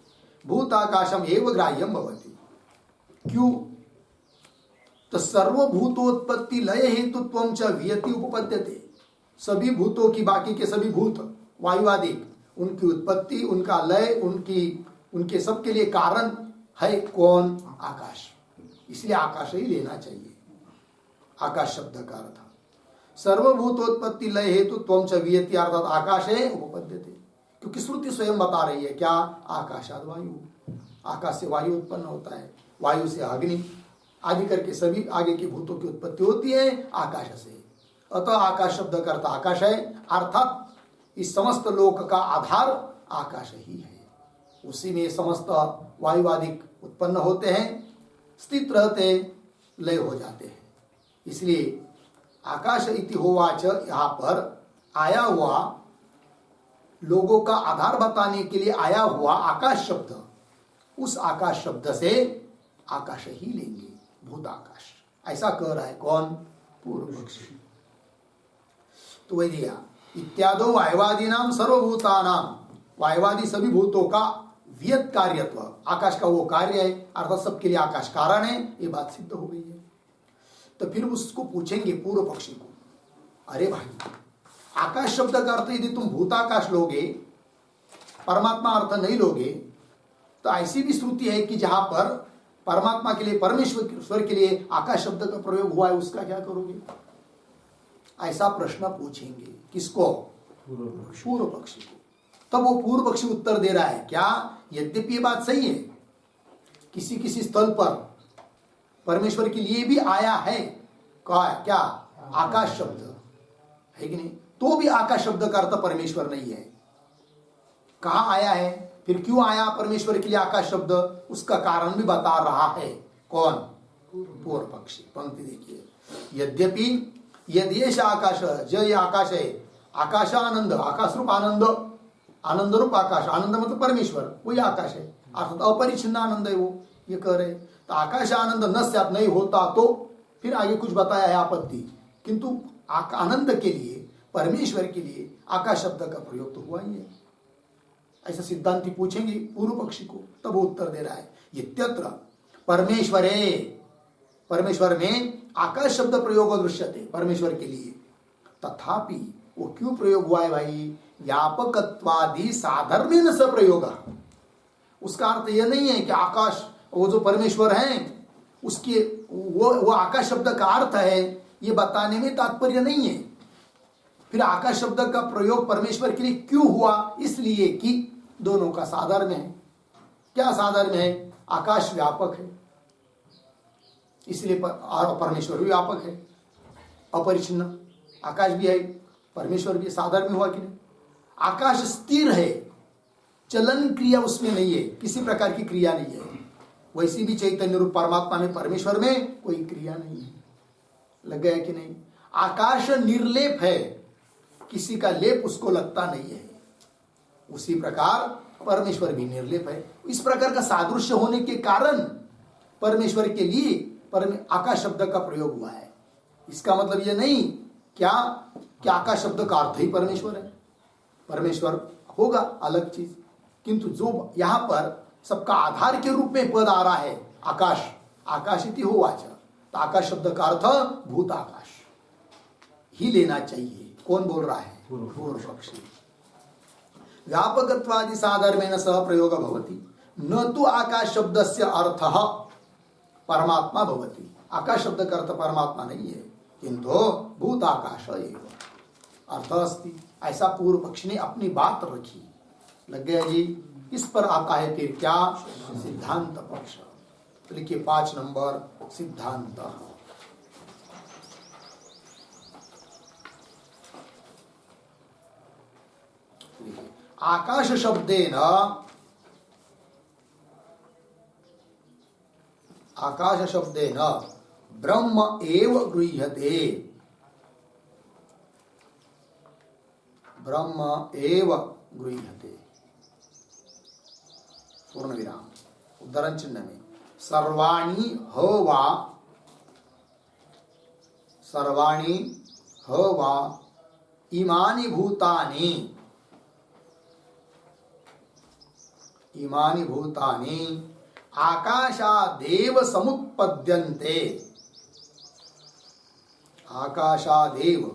भूताकाशम एव ग्राह्यम भवति, क्यों, तो सर्वभूतोत्पत्ति लय हेतुत्वम च वियति उपपद्यते। सभी भूतों की, बाकी के सभी भूत वायु आदि, उनकी उत्पत्ति, उनका लय, उनके सबके लिए कारण है कौन, आकाश। इसलिए आकाश ही लेना चाहिए आकाश शब्द का अर्थ। सर्वभूतोत्पत्ति लय हेतुत्वम च वियति अर्थात आकाश है उपपद्यते, क्योंकि श्रुति स्वयं बता रही है क्या, आकाशाद वायु, आकाश से वायु उत्पन्न होता है, वायु से अग्नि आदि करके सभी आगे की भूतों की उत्पत्ति होती है आकाश से। अतः आकाश शब्द का अर्थ आकाश है, अर्थात इस समस्त लोक का आधार आकाश ही है। उसी में समस्त वायुवादिक उत्पन्न होते हैं, स्थित रहते, लय हो जाते हैं। इसलिए आकाश इति होवाच यहाँ पर आया हुआ लोगों का आधार बताने के लिए आया हुआ आकाश शब्द, उस आकाश शब्द से आकाश ही लेंगे, भूताकाश। ऐसा कह रहा है कौन? पूर्व पक्षी। तो वही दिया इत्यादो वायवादी नाम सर्वभूतानाम, वायवादी सभी भूतों का वियत कार्यत्व, आकाश का वो कार्य है, अर्थात सबके लिए आकाश कारण है, ये बात सिद्ध हो गई है। तो फिर उसको पूछेंगे पूर्व पक्षी को, अरे भाई आकाश शब्द का अर्थ यदि तुम भूताकाश लोगे, परमात्मा अर्थ नहीं लोगे, तो ऐसी भी श्रुति है कि जहां पर परमात्मा के लिए, परमेश्वर के लिए आकाश शब्द का प्रयोग हुआ है, उसका क्या करोगे? ऐसा प्रश्न पूछेंगे किसको? पूर्व पक्षी को। तब वो पूर्व पक्षी उत्तर दे रहा है क्या? यद्यपि ये बात सही है, किसी किसी स्थल पर परमेश्वर के लिए भी आया है क्या? आकाश शब्द है कि नहीं? तो भी आकाश शब्द का अर्थ परमेश्वर नहीं है। कहां आया है? फिर क्यों आया परमेश्वर के लिए आकाश शब्द? उसका कारण भी बता रहा है कौन? पूर्व पक्षी। पंक्ति देखिए, यद्यपि यदेश आकाश, जो ये आकाश है, आकाशानंद, आकाश रूप आनंद, आनंद रूप आकाश, आनंद मतलब परमेश्वर, वही आकाश है, अर्थात अपरिच्छिन्न आनंद है वो, ये कह रहे। तो आकाश आनंद न स्यात्, नहीं होता तो फिर आगे कुछ बताया है आपत्ति, किंतु आनंद के लिए, परमेश्वर के लिए आकाश शब्द का प्रयोग तो हुआ ही है। ऐसा सिद्धांति पूछेंगे पूर्व पक्षी को, तब वो उत्तर दे रहा है इत्यत्र परमेश्वरे, परमेश्वर में आकाश शब्द प्रयोग दृश्यते, परमेश्वर के लिए, तथापि वो क्यों प्रयोग हुआ है भाई? व्यापकत्वादि साधर्मेन स प्रयोग। उसका अर्थ यह नहीं है कि आकाश, वो जो परमेश्वर हैं उसके वो आकाश शब्द का अर्थ है, ये बताने में तात्पर्य नहीं है। फिर आकाश शब्द का प्रयोग परमेश्वर के लिए क्यों हुआ? इसलिए कि दोनों का साधर्म्य है। क्या साधर्म्य है? आकाश व्यापक है, इसलिए परमेश्वर भी व्यापक है, अपरिच्छिन्न आकाश भी है, परमेश्वर भी। साधर्म्य हुआ कि नहीं? आकाश स्थिर है, चलन क्रिया उसमें नहीं है, किसी प्रकार की क्रिया नहीं है। वैसी भी चैतन्य रूप परमात्मा में, परमेश्वर में कोई क्रिया नहीं है। लग गया कि नहीं? आकाश निर्लेप है, किसी का लेप उसको लगता नहीं है। उसी प्रकार परमेश्वर भी निर्लेप है। इस प्रकार का सादृश्य होने के कारण परमेश्वर के लिए आकाश शब्द का प्रयोग हुआ है। इसका मतलब यह नहीं क्या कि आकाश शब्द का अर्थ ही परमेश्वर है, परमेश्वर होगा अलग चीज, किंतु जो यहां पर सबका आधार के रूप में पद आ रहा है आकाश, आकाश इति होवाच, तो आकाश शब्द का अर्थ भूत आकाश ही लेना चाहिए। कौन बोल रहा है? पूर्व पक्षी। व्यापकत्वादि साधर्मेण सह प्रयोग भवति, न तो आकाश शब्दस्य अर्थः परमात्मा भवति। आकाश शब्द का अर्थ परमात्मा नहीं है, किंतु भूत आकाश एव अर्थ अस्ति। ऐसा पूर्व पक्षी ने अपनी बात रखी। लग गया जी? इस पर आता है फिर क्या? सिद्धांत पक्ष। तो लिखिए 5 नंबर सिद्धांत। आकाश शब्देन, आकाश शब्देन ब्रह्म एव गृह्यते, ब्रह्म एव गृह्यते, पूर्ण विराम, उद्धरण चिन्ह में सर्वाणि ह वा, सर्वाणि ह वा इमानि भूतानि, इमानि भूतानि आकाशादेव समुत्पद्यन्ते, आकाशादेव,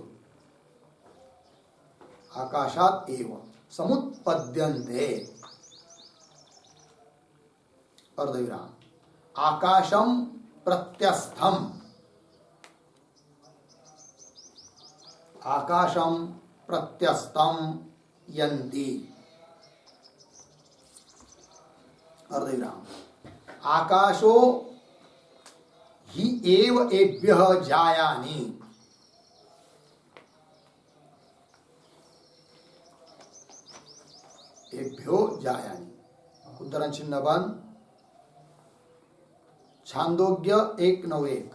आकाशात् एव समुत्पद्यन्ते, अर्धविराम, आकाशम प्रत्यस्थम, आकाशम प्रत्यस्थम यन्ति, अर्धविराम, आकाशो हि एव एभ्यः जायानि, एभ्यो जायानि, उद्धरण चिन्ह बंद। छांदोग्य 1:9-1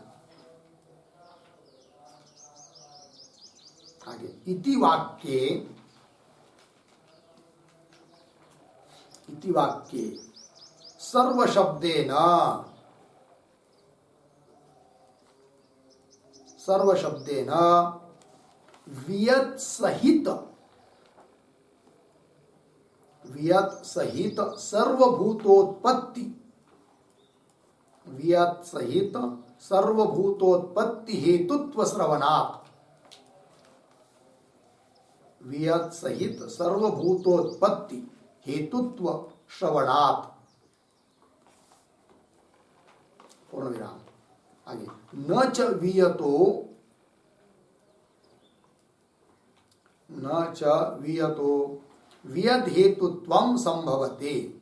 आगे, इति वाक्ये इति वाक्ये सर्वशब्देन वियत सहित सर्वभूतोत्पत्ति हेतुत्व श्रवणात्, वियत सहित सर्वभूतोत्पत्ति हेतुत्व श्रवणात्। पूर्ण विराम। आगे न च वियतो वियद हेतुत्वं संभवते,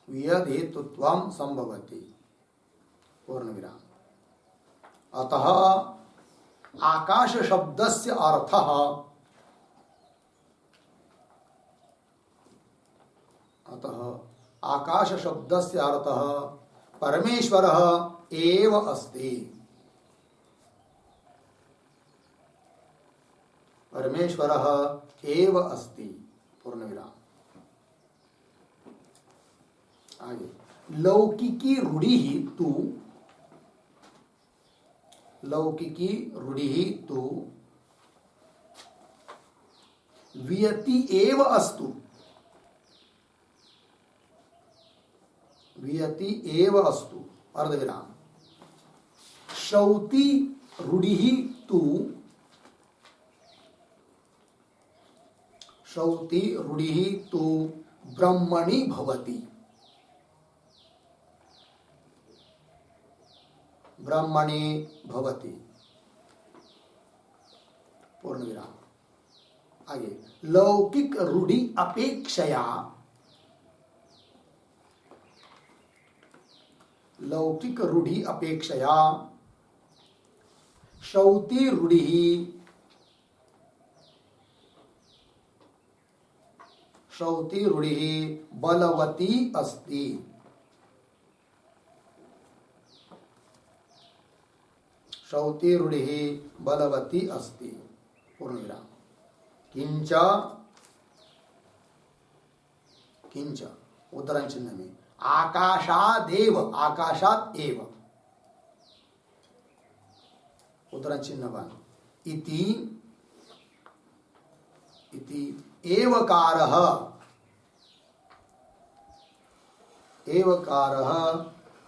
वियद हेतुत्वं संभवते। पूर्ण विराम। अतः आकाश शब्दस्य अर्थः आकाश शब्दस्य अर्थः परमेश्वरः एव अस्ति, परमेश्वरः एव अस्ति। पूर्ण विराम। आगे लौकिकी रूढ़िः तु वियति एव अस्तु, वियति एव अस्तु। अर्धविराम। श्रौति रूढ़िः तु ब्रह्मणि भवति, ब्रह्मणि भवति। पूर्ण विराम। आगे लौकिक रूढ़ि अपेक्षया श्रौति रूढ़िः बलवती अस्ति, श्रौति रूढ़िः बलवती अस्ति। पूर्ण विराम। किंच उद्धरण चिन्ह में आकाशात एव उद्धरण चिन्ह बन इति एवकारः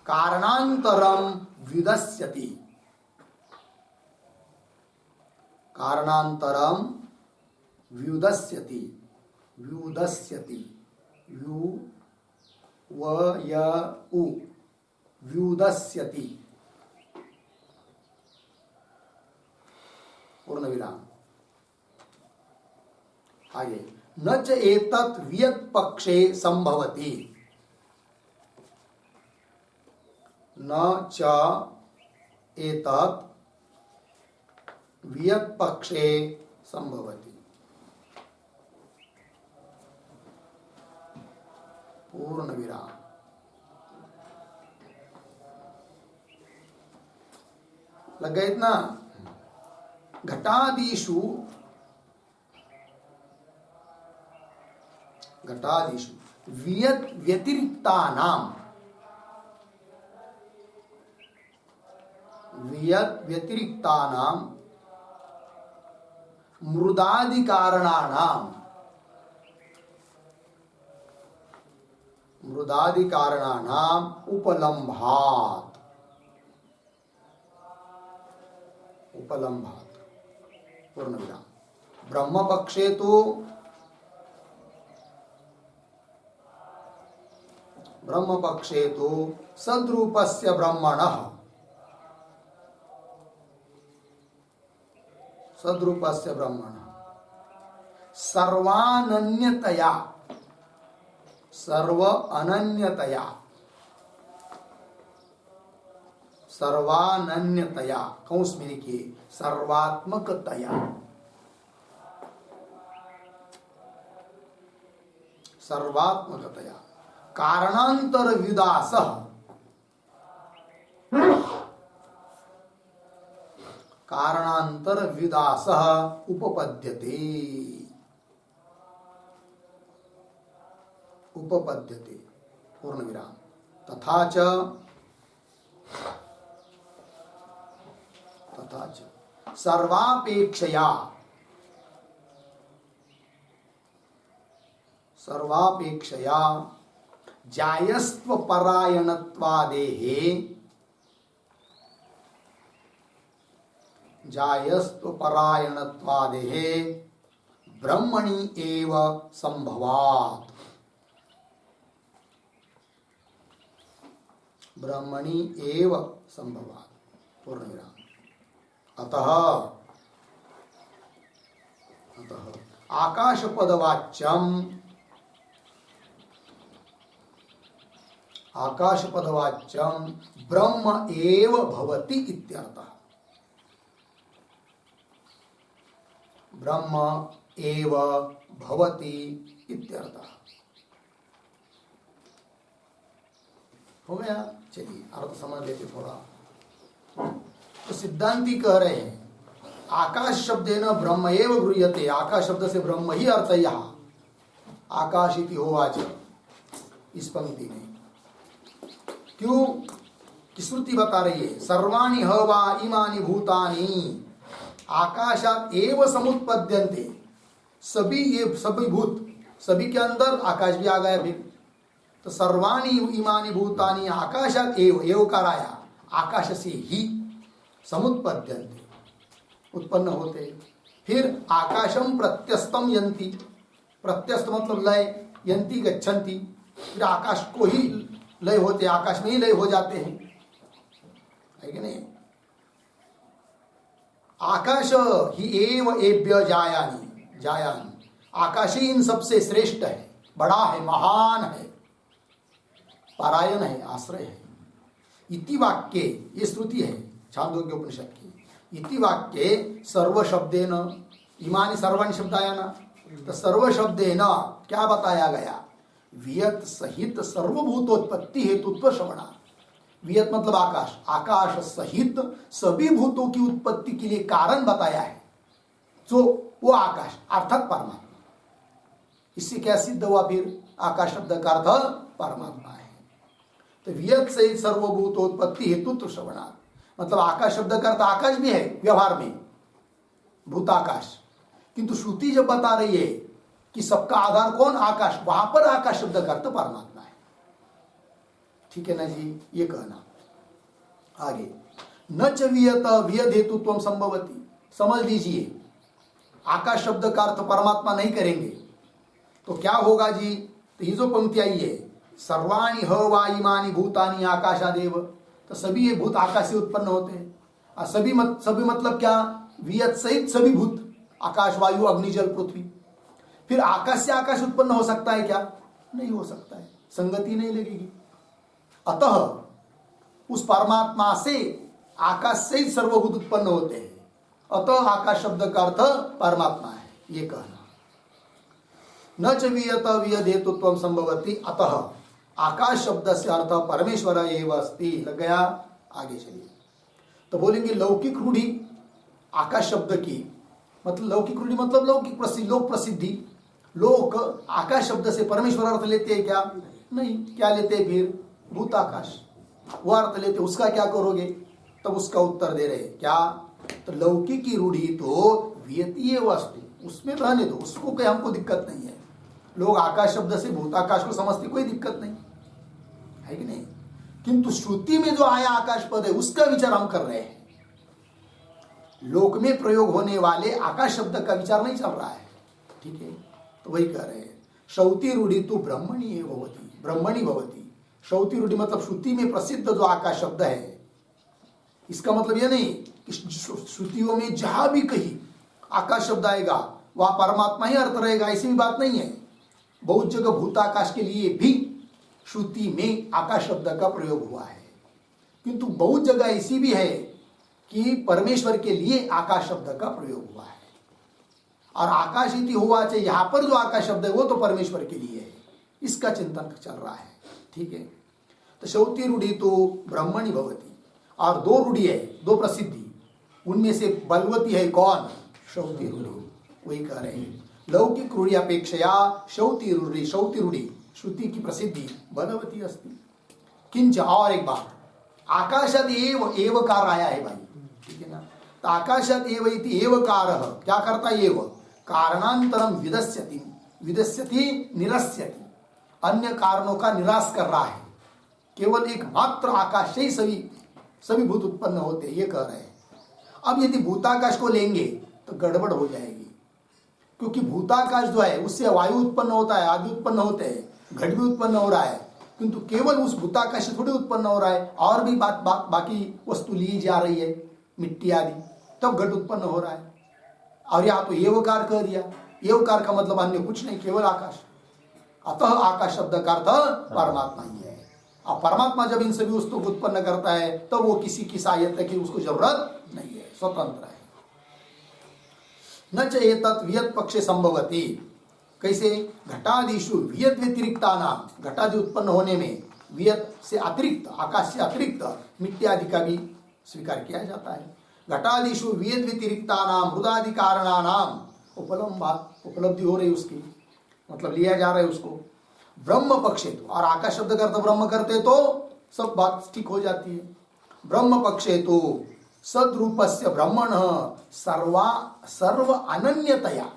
कारणान्तरं व्युदस्यति, कारणान्तरं व्युदस्यति व्युदस्यति। पूर्ण विराम। आगे न च एतत् वियत् पक्षे संभवति, न च एतत् वियत् पक्षे संभवति। पूर्ण विराम। लग गए इतना? घटादिषु व्यतिरिक्तानां मृदादिकारणानां उपलम्भात्। पूर्ण विराम। ब्रह्मपक्षे तो सद्रूपस्य ब्रह्मणः सर्वानन्यतया कंस में लिखिए सर्वात्मकतया कारणांतर विदासः उपपद्यते। उपपद्यते पूर्ण विराम। तथा च सर्वापेक्षया जायस्त्व परायणत्वादेहे ब्रह्मणि एव संभवात्। ब्रह्मणि एव संभवात् पूर्ण विराम। अतः आकाशपदवाच्यम ब्रह्म एव भवति इत्यर्थः। ब्रह्म एव भवति इत्यर्थः। हो गया? चलिए अर्थ समझ लेते थोड़ा। तो सिद्धांती कह रहे हैं आकाश शब्देन ब्रह्म एव गृह्यते। आकाश शब्द से ब्रह्म ही अर्थ है। यहाँ आकाश इति होवाच इस पंक्ति में क्यों कि श्रुति बता रही है सर्वाणि ह वा इमानि भूतानि आकाशात एव समुत्पद्यन्ते। सभी भूत, सभी के अंदर आकाश भी आ गया फिर। तो सर्वाणि इमानि भूतानि आकाशात एव कार आया, आकाश से ही समुत्पद्यन्ते उत्पन्न होते। फिर आकाशम प्रत्यस्तम यंती, प्रत्यस्त मतलब लय, यंती गच्छन्ति, फिर आकाश को ही लय होते, आकाश में ही लय हो जाते हैं, है कि नहीं? आकाश ही एव एभ्य जायानि, आकाश ही इन सबसे श्रेष्ठ है, बड़ा है, महान है, परायण है, आश्रय है। इति वाक्ये, ये श्रुति है छांदोग्य उपनिषद की। इति वाक्ये सर्व शब्देन, इमानि सर्वाणि शब्द आया ना, तो सर्व शब्देन क्या बताया गया? वियत सहित सर्वभूतोत्पत्ति हेतुत्व श्रवणा। वियत मतलब आकाश, आकाश सहित सभी भूतों की उत्पत्ति के लिए कारण बताया है, जो वो आकाश अर्थात परमात्मा। इससे क्या सिद्ध हुआ? फिर आकाश शब्द का अर्थ परमात्मा है। तो वियत सहित सर्वभूतोत्पत्ति हेतुत्व श्रवणा मतलब आकाश शब्द का अर्थ आकाश भी है व्यवहार में, भूताकाश। किंतु श्रुति जब बता रही है कि सबका आधार कौन? आकाश, वहां पर आकाश शब्द का अर्थ परमात्मा है। ठीक है ना जी? ये कहना आगे न च वियत वियद हेतुत्वम संभवती। समझ लीजिए आकाश शब्द का अर्थ परमात्मा नहीं करेंगे तो क्या होगा जी? तो ये जो पंक्ति आई है सर्वाणि ह वा इमानि भूतानि आकाशादेव, तो सभी ये भूत आकाश से उत्पन्न होते हैं। और सभी मतलब क्या? वियत सहित सभी भूत, आकाश, वायु, अग्नि, जल, पृथ्वी। फिर आकाश से आकाश उत्पन्न हो सकता है क्या? नहीं हो सकता है, संगति नहीं लगेगी। अतः उस परमात्मा से आकाश से ही सर्वभूत उत्पन्न होते हैं। अतः आकाश शब्द का अर्थ परमात्मा है, ये कहना। न च वियत वियद हेतुत्वम संभवति, अतः आकाश शब्द से अर्थ परमेश्वर एव अस्ति। लग गया? आगे चलिए तो बोलेंगे लौकिक रूढ़ी आकाश शब्द की मतलब लौकिक रूढ़ी मतलब लौकिक प्रसिद्ध, लोक प्रसिद्धि। लोक आकाश शब्द से परमेश्वर अर्थ लेते हैं क्या? नहीं। क्या लेते हैं फिर? भूताकाश, वो अर्थ लेते। उसका क्या करोगे? तब उसका उत्तर दे रहे क्या? तो लौकिक की रूढ़ी तो वियतीय वस्तु, उसमें रहने दो, उसको कोई हमको दिक्कत नहीं है। लोग आकाश शब्द से भूताकाश को समझते, कोई दिक्कत नहीं है कि नहीं? किंतु श्रुति में जो आया आकाश पद है उसका विचार हम कर रहे हैं। लोक में प्रयोग होने वाले आकाश शब्द का विचार नहीं चल रहा है। ठीक है? तो वही कह रहे हैं श्रौति रूढ़ी तो ब्रह्मणी भवती, ब्रह्मणी भवती। श्रौति रूढ़ी मतलब श्रुति में प्रसिद्ध जो आकाश शब्द है, इसका मतलब यह नहीं कि श्रुतियों में जहां भी कहीं आकाश शब्द आएगा वहां परमात्मा ही अर्थ रहेगा, ऐसी भी बात नहीं है। बहुत जगह भूताकाश के लिए भी श्रुति में आकाश शब्द का प्रयोग हुआ है, किंतु बहुत जगह ऐसी भी है कि परमेश्वर के लिए आकाश शब्द का प्रयोग हुआ है। और आकाश इति हुआ चाहिए, यहां पर जो आकाश शब्द है वो तो परमेश्वर के लिए है, इसका चिंतन चल रहा है। ठीक है? तो श्रौति रूढ़ी तो ब्रह्मणी भवती। और दो रूढ़ी है, दो प्रसिद्धि, उनमें से बलवती है कौन? श्रौति रूढ़ी। वही कह रहे हैं लौकिक रूढ़ी अपेक्षया श्रौति रूढ़ी श्रुति की प्रसिद्धि बलवती अस्ति। किंच, और एक बात, आकाशात एव कार आया है भाई, ठीक है ना। तो आकाशात एव इति एवकारः क्या करता है? एव कारणांतरम विदस्यति, विदस्यति निरस्यति, अन्य कारणों का निराश कर रहा है। केवल एक मात्र आकाश से ही सभी भूत उत्पन्न होते हैं, ये कह रहे हैं। अब यदि भूताकाश को लेंगे तो गड़बड़ हो जाएगी, क्योंकि भूताकाश जो है उससे वायु उत्पन्न होता है, आदि उत्पन्न होते हैं, घट भी उत्पन्न हो रहा है, किंतु केवल उस भूताकाश से थोड़ी उत्पन्न हो रहा है, और भी बाकी वस्तु ली जा रही है, मिट्टी आदि, तब घट उत्पन्न हो रहा है। और यहाँ तो एवकार कह दिया, एवकार का मतलब अन्य कुछ नहीं, केवल आकाश। अतः आकाश शब्द का अर्थ परमात्मा ही है। अब परमात्मा जब इन सभी वस्तुओं को उत्पन्न करता है तो वो किसी की सहायता की उसको जरूरत नहीं है, स्वतंत्र है। न च एतत् वियत पक्षे संभवति, कैसे? घटादिषु वियत व्यतिरिक्ता नाम, घटादि उत्पन्न होने में वियत से अतिरिक्त, आकाश से अतिरिक्त मिट्टी आदि का भी स्वीकार किया जाता है। घटादिषु वियत व्यतिरिक्ता नाम हृदादि कारणा नाम उपलब्धि हो रही उसकी, मतलब लिया जा रहा है उसको। ब्रह्म पक्षे तो, और आकाश शब्द का अर्थ ब्रह्म करते तो सब बात ठीक हो जाती है। ब्रह्म पक्षे तो सद्रूपस्य ब्रह्मण सर्व अनन्यतया,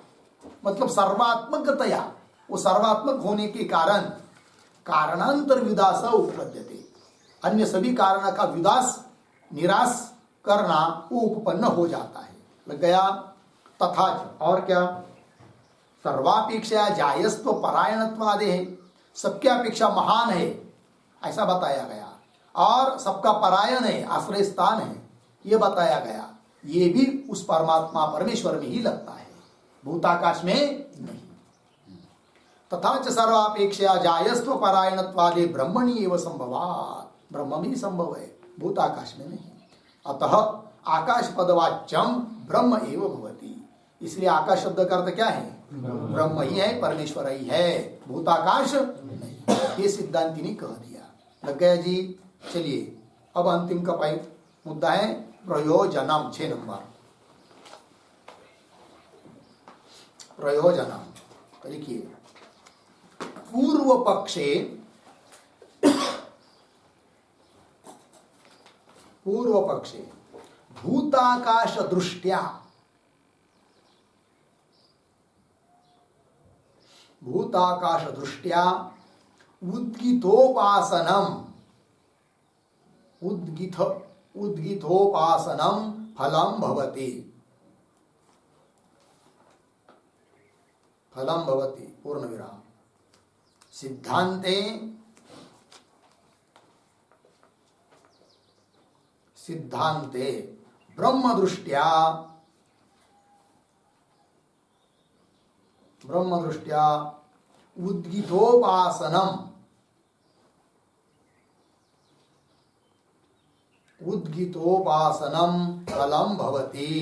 मतलब सर्वात्मकतया, वो सर्वात्मक होने के कारण कारणांतर विदास उपपद्यते, अन्य सभी कारण का विदास निराश करना वो उपपन्न हो जाता है, लग गया। तथा और क्या? सर्वापेक्षा जायस्व परायणत्वादे है, सबके अपेक्षा महान है ऐसा बताया गया, और सबका परायण है, आश्रय स्थान है, ये बताया गया। ये भी उस परमात्मा परमेश्वर में ही लगता है, भूताकाश में नहीं। तथा च सर्वापेक्षा जायस्व परायणत्वादे ब्रह्मणि एव संभवात्, ब्रह्म में ही संभव है, भूताकाश में नहीं। अतः आकाश पदवाच्यम ब्रह्म एव भवति, इसलिए आकाश शब्द का अर्थ क्या है? ब्रह्म ही है, परमेश्वर ही है, भूताकाश नहीं। ये सिद्धांति ने कह दिया, लग गया जी। चलिए अब अंतिम का मुद्दा है प्रयोजनम, 6 नंबर प्रयोजनम। तो लिखिए, पूर्व पक्षे भूताकाश दृष्ट्या उद्गितोपासनम फलम भवति, पूर्ण विराम। सिद्धांते ब्रह्म दृष्ट्या उद्गितोपासनम फलम भवति।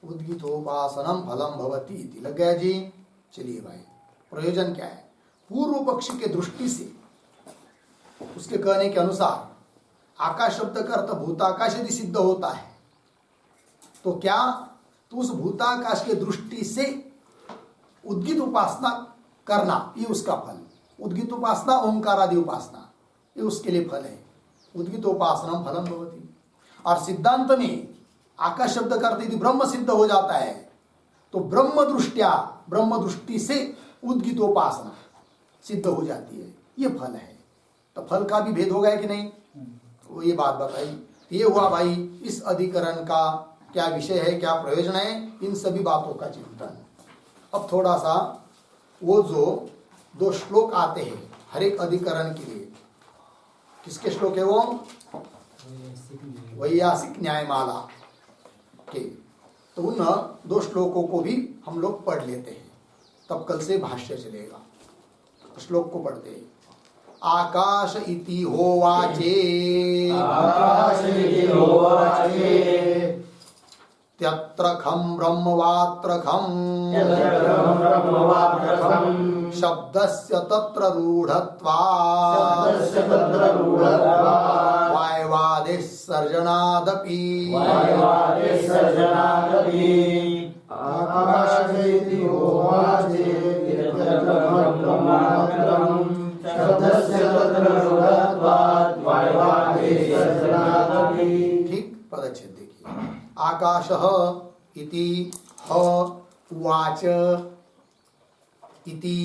उद्गितोपासनम फलम भवति, लग गया जी। चलिए भाई, प्रयोजन क्या है? पूर्व पक्षी के दृष्टि से, उसके कहने के अनुसार आकाश शब्द का अर्थ भूताकाश यदि सिद्ध होता है तो क्या? तो उस भूताकाश के दृष्टि से उद्गित उपासना करना, ये उसका फल। उद्गित उपासना ओंकार आदि उपासना, ये उसके लिए फल है। उद्गित उपासना फलम भवति। और सिद्धांत में आकाश शब्द का अर्थ यदि ब्रह्म सिद्ध हो जाता है तो ब्रह्म दृष्टि से उद्गितोपासना सिद्ध हो जाती है, ये फल है। तो फल का भी भेद हो गया कि नहीं, वो ये बात बताई। ये हुआ भाई इस अधिकरण का क्या विषय है, क्या प्रयोजन है, इन सभी बातों का चिंतन। अब थोड़ा सा वो जो 2 श्लोक आते हैं हर एक अधिकरण के लिए, किसके श्लोक है वो? वैयासिक न्यायमाला के। तो उन 2 श्लोकों को भी हम लोग पढ़ लेते हैं, तब कल से भाष्य चलेगा। श्लोक को पढ़ते हैं। आकाश इति होवाचे त्यत्र खं ब्रह्मवात्र खं शब्दस्य तत्र रूढत्वात् वायवादिः सर्जनादपि। आकाश ठीक, पदच्छेद देखिए। आकाशः इति ह उवाच इति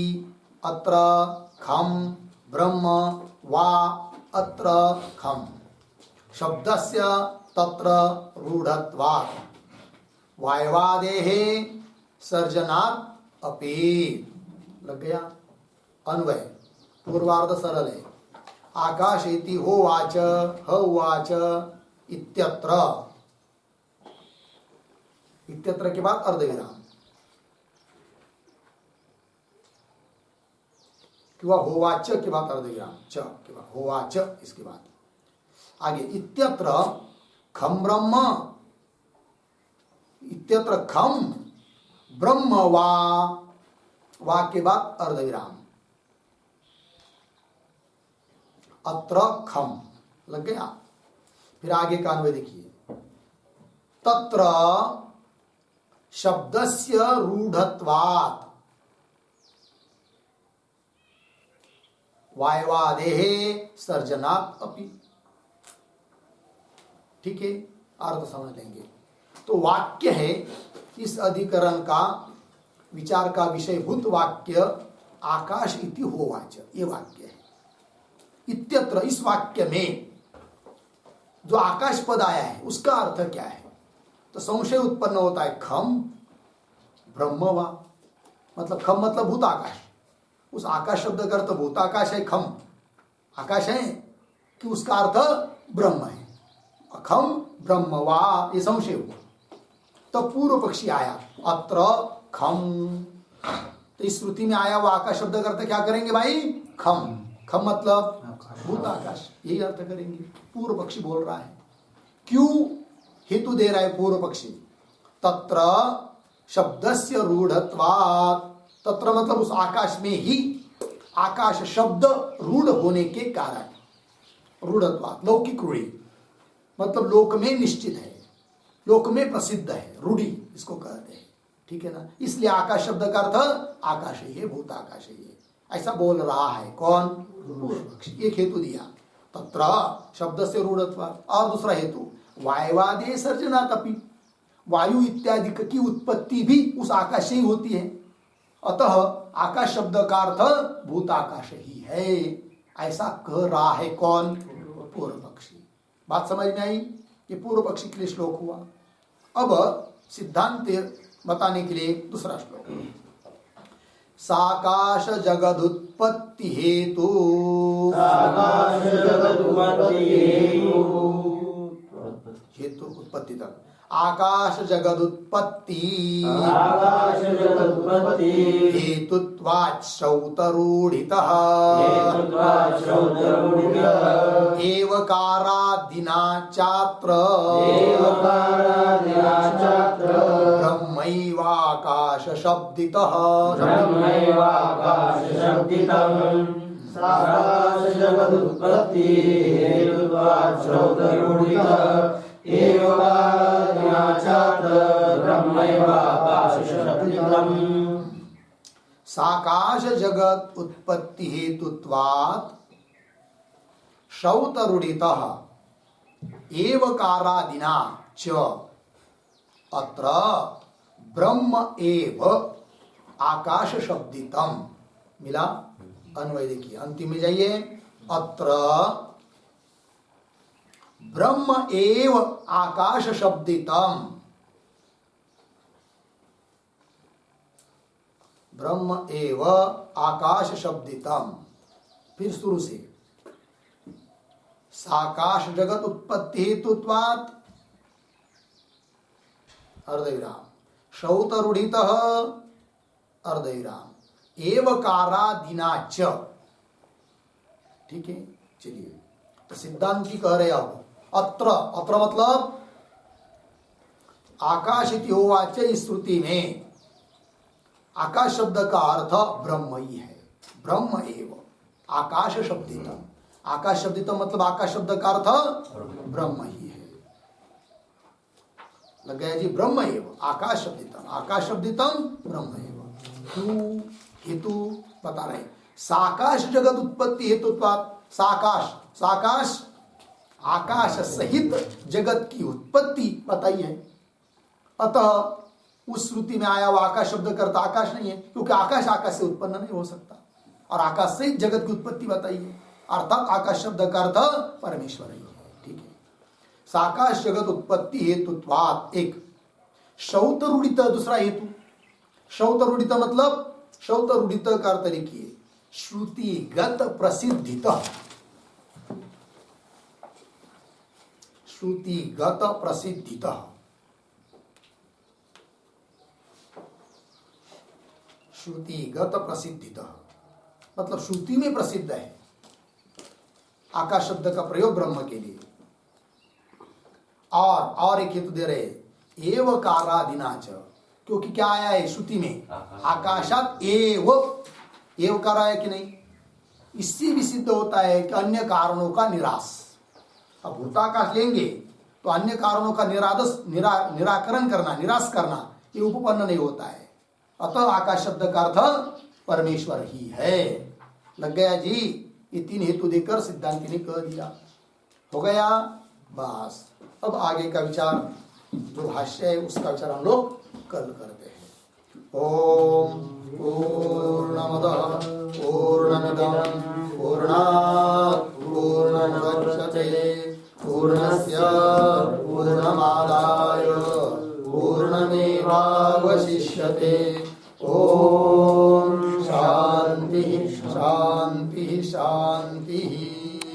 अत्र खम ब्रह्म वा अत्र खम शब्दस्य तत्र रूढत्वात् वायवादेः सर्जनात् अपि। लग गया अन्वय, पूर्वार्ध सरल है। आकाश इति होवाच ह उवाच इत्यत्र, इत्यत्र के बाद अर्धविराम, कि वह होवाच के बाद अर्धविराम, च के बाद होवाच, इसके बाद आगे इत्यत्र खम ब्रह्म, इत्यत्र खम ब्रह्म वा के बाद अर्धविराम, अत्र खम। लग गया। फिर आगे का अन्वय देखिए। तत्र शब्दस्य रूढत्वात् वायवादेः सर्जनात् अपि। ठीक है, अर्थ समझ लेंगे। तो वाक्य है, इस अधिकरण का विचार का विषयभूत वाक्य आकाश इति होवाच, ये वाक्य है। इत्यत्र, इस वाक्य में जो आकाश पद आया है उसका अर्थ क्या है? तो संशय उत्पन्न होता है, खम ब्रह्म वा, मतलब खम मतलब भूताकाश। उस आकाश शब्द का अर्थ भूताकाश है, खम आकाश है, कि उसका अर्थ ब्रह्म है। खम ब्रह्म वा, ये संशय हुआ। तो पूर्व पक्षी आया, अत्र खम। तो इस श्रुति में आया हुआ आकाश शब्द का अर्थ क्या करेंगे भाई? खम। खम मतलब भूताकाश, यही अर्थ करेंगे। पूर्व पक्षी बोल रहा है। क्यों हेतु दे रहा है पूर्व पक्षी? तत्र शब्दस्य रूढ़त्वात्, तत्र मतलब उस आकाश में ही आकाश शब्द रूढ़ होने के कारण। रूढ़त्वात् लौकिक रूढ़ी, मतलब लोक में निश्चित है, लोक में प्रसिद्ध है, रूढ़ी इसको कहते हैं। ठीक है ना? इसलिए आकाश शब्द का अर्थ आकाश ही है, भूताकाश ही है, ऐसा बोल रहा है कौन? पूर्व पक्षी। एक हेतु दिया, तत्र शब्द से रूढ़त्वात्। और दूसरा हेतु, वायवादे सर्जनात् अपि, वायु इत्यादि की उत्पत्ति भी उस आकाश से ही होती है। अतः आकाश शब्द का अर्थ भूताकाश ही है, ऐसा कह रहा है कौन? पूर्व पक्षी। बात समझ में आई? ये पूर्व पक्षी के लिए श्लोक हुआ। अब सिद्धांत बताने के लिए दूसरा श्लोक। साकाश जगदुत्पत्ति हेतु, हेतु उत्पत्ति तक, आकाश जगदुत्पत्ति हेतुत्वात् श्रौतरूढ़ितः एवकारादिना चात्र ब्रह्मैवाकाश शब्दितः। साकाश जगदुत्पत्ति हेतुत्वात् श्रौतरूढ़ितः साकाश जगत उत्पत्ति हेतुत्वात् श्रौतरूढ़ितः एवकारादिना च अत्र ब्रह्म एव आकाश शब्दितम। मिला? अन्वय देखिए, अंतिम में जाइए। अत्र ब्रह्म एव आकाश शब्दितम, ब्रह्म एव आकाश शब्दितम। फिर शुरू से, साकाश जगत उत्पत्ति हेतुत्वात् अर्धविराम, श्रौतरूढ़ितः अर्धविराम, एवकारादिना च। ठीक है, चलिए। तो सिद्धांति कह रहे अब अत्र, अत्र मतलब आकाश इति होवाच, इस श्रुति में आकाश शब्द का अर्थ ब्रह्म ही है। ब्रह्म एव आकाश शब्दितम, आकाश शब्दितम मतलब आकाश शब्द का अर्थ ब्रह्म ही है। लग गया जी? ब्रह्म एव आकाश शब्दितम, आकाश शब्दितम ब्रह्म एव। क्यों हेतु बता रहे। साकाश जगत उत्पत्ति हेतुत्वात्, साकाश, साकाश आकाश सहित जगत की उत्पत्ति बताई है। अतः उस श्रुति में आया हुआ आकाश शब्द का अर्थ आकाश नहीं है, क्योंकि आकाश आकाश से उत्पन्न नहीं हो सकता, और आकाश सहित जगत की उत्पत्ति बताई है, अर्थात आकाश शब्द का अर्थ परमेश्वर ही है। ठीक है, साकाश जगत उत्पत्ति हेतुत्वात् एक, शौतरूढ़ित दूसरा हेतु। शौतरूढ़ित मतलब, शौतरूढ़ित का अर्थ लिखिए श्रुतिगत प्रसिद्धितः, श्रुतिगत प्रसिद्धितः, श्रुतिगत प्रसिद्धितः मतलब श्रुति में प्रसिद्ध है आकाश शब्द का प्रयोग ब्रह्म के लिए। और एक हेतु दे रहे एव कारादिनाच, क्योंकि क्या आया है श्रुति में आकाशात एव कार आया कि नहीं, इससे भी सिद्ध होता है कि अन्य कारणों का निराश। अब भूताकाश लेंगे तो अन्य कारणों का निराकरण करना, निराश करना, ये उपपन्न नहीं होता है। अतः आकाश शब्द का अर्थ परमेश्वर ही है। लग गया जी, ये तीन हेतु देकर सिद्धांति ने कह दिया, हो गया बस। अब आगे का विचार जो भाष्य है उसका विचार हम लोग कल करते हैं। ओम पूर्णमदः पूर्णमिदं पूर्णात् पूर्णमुदच्यते पूर्णस्य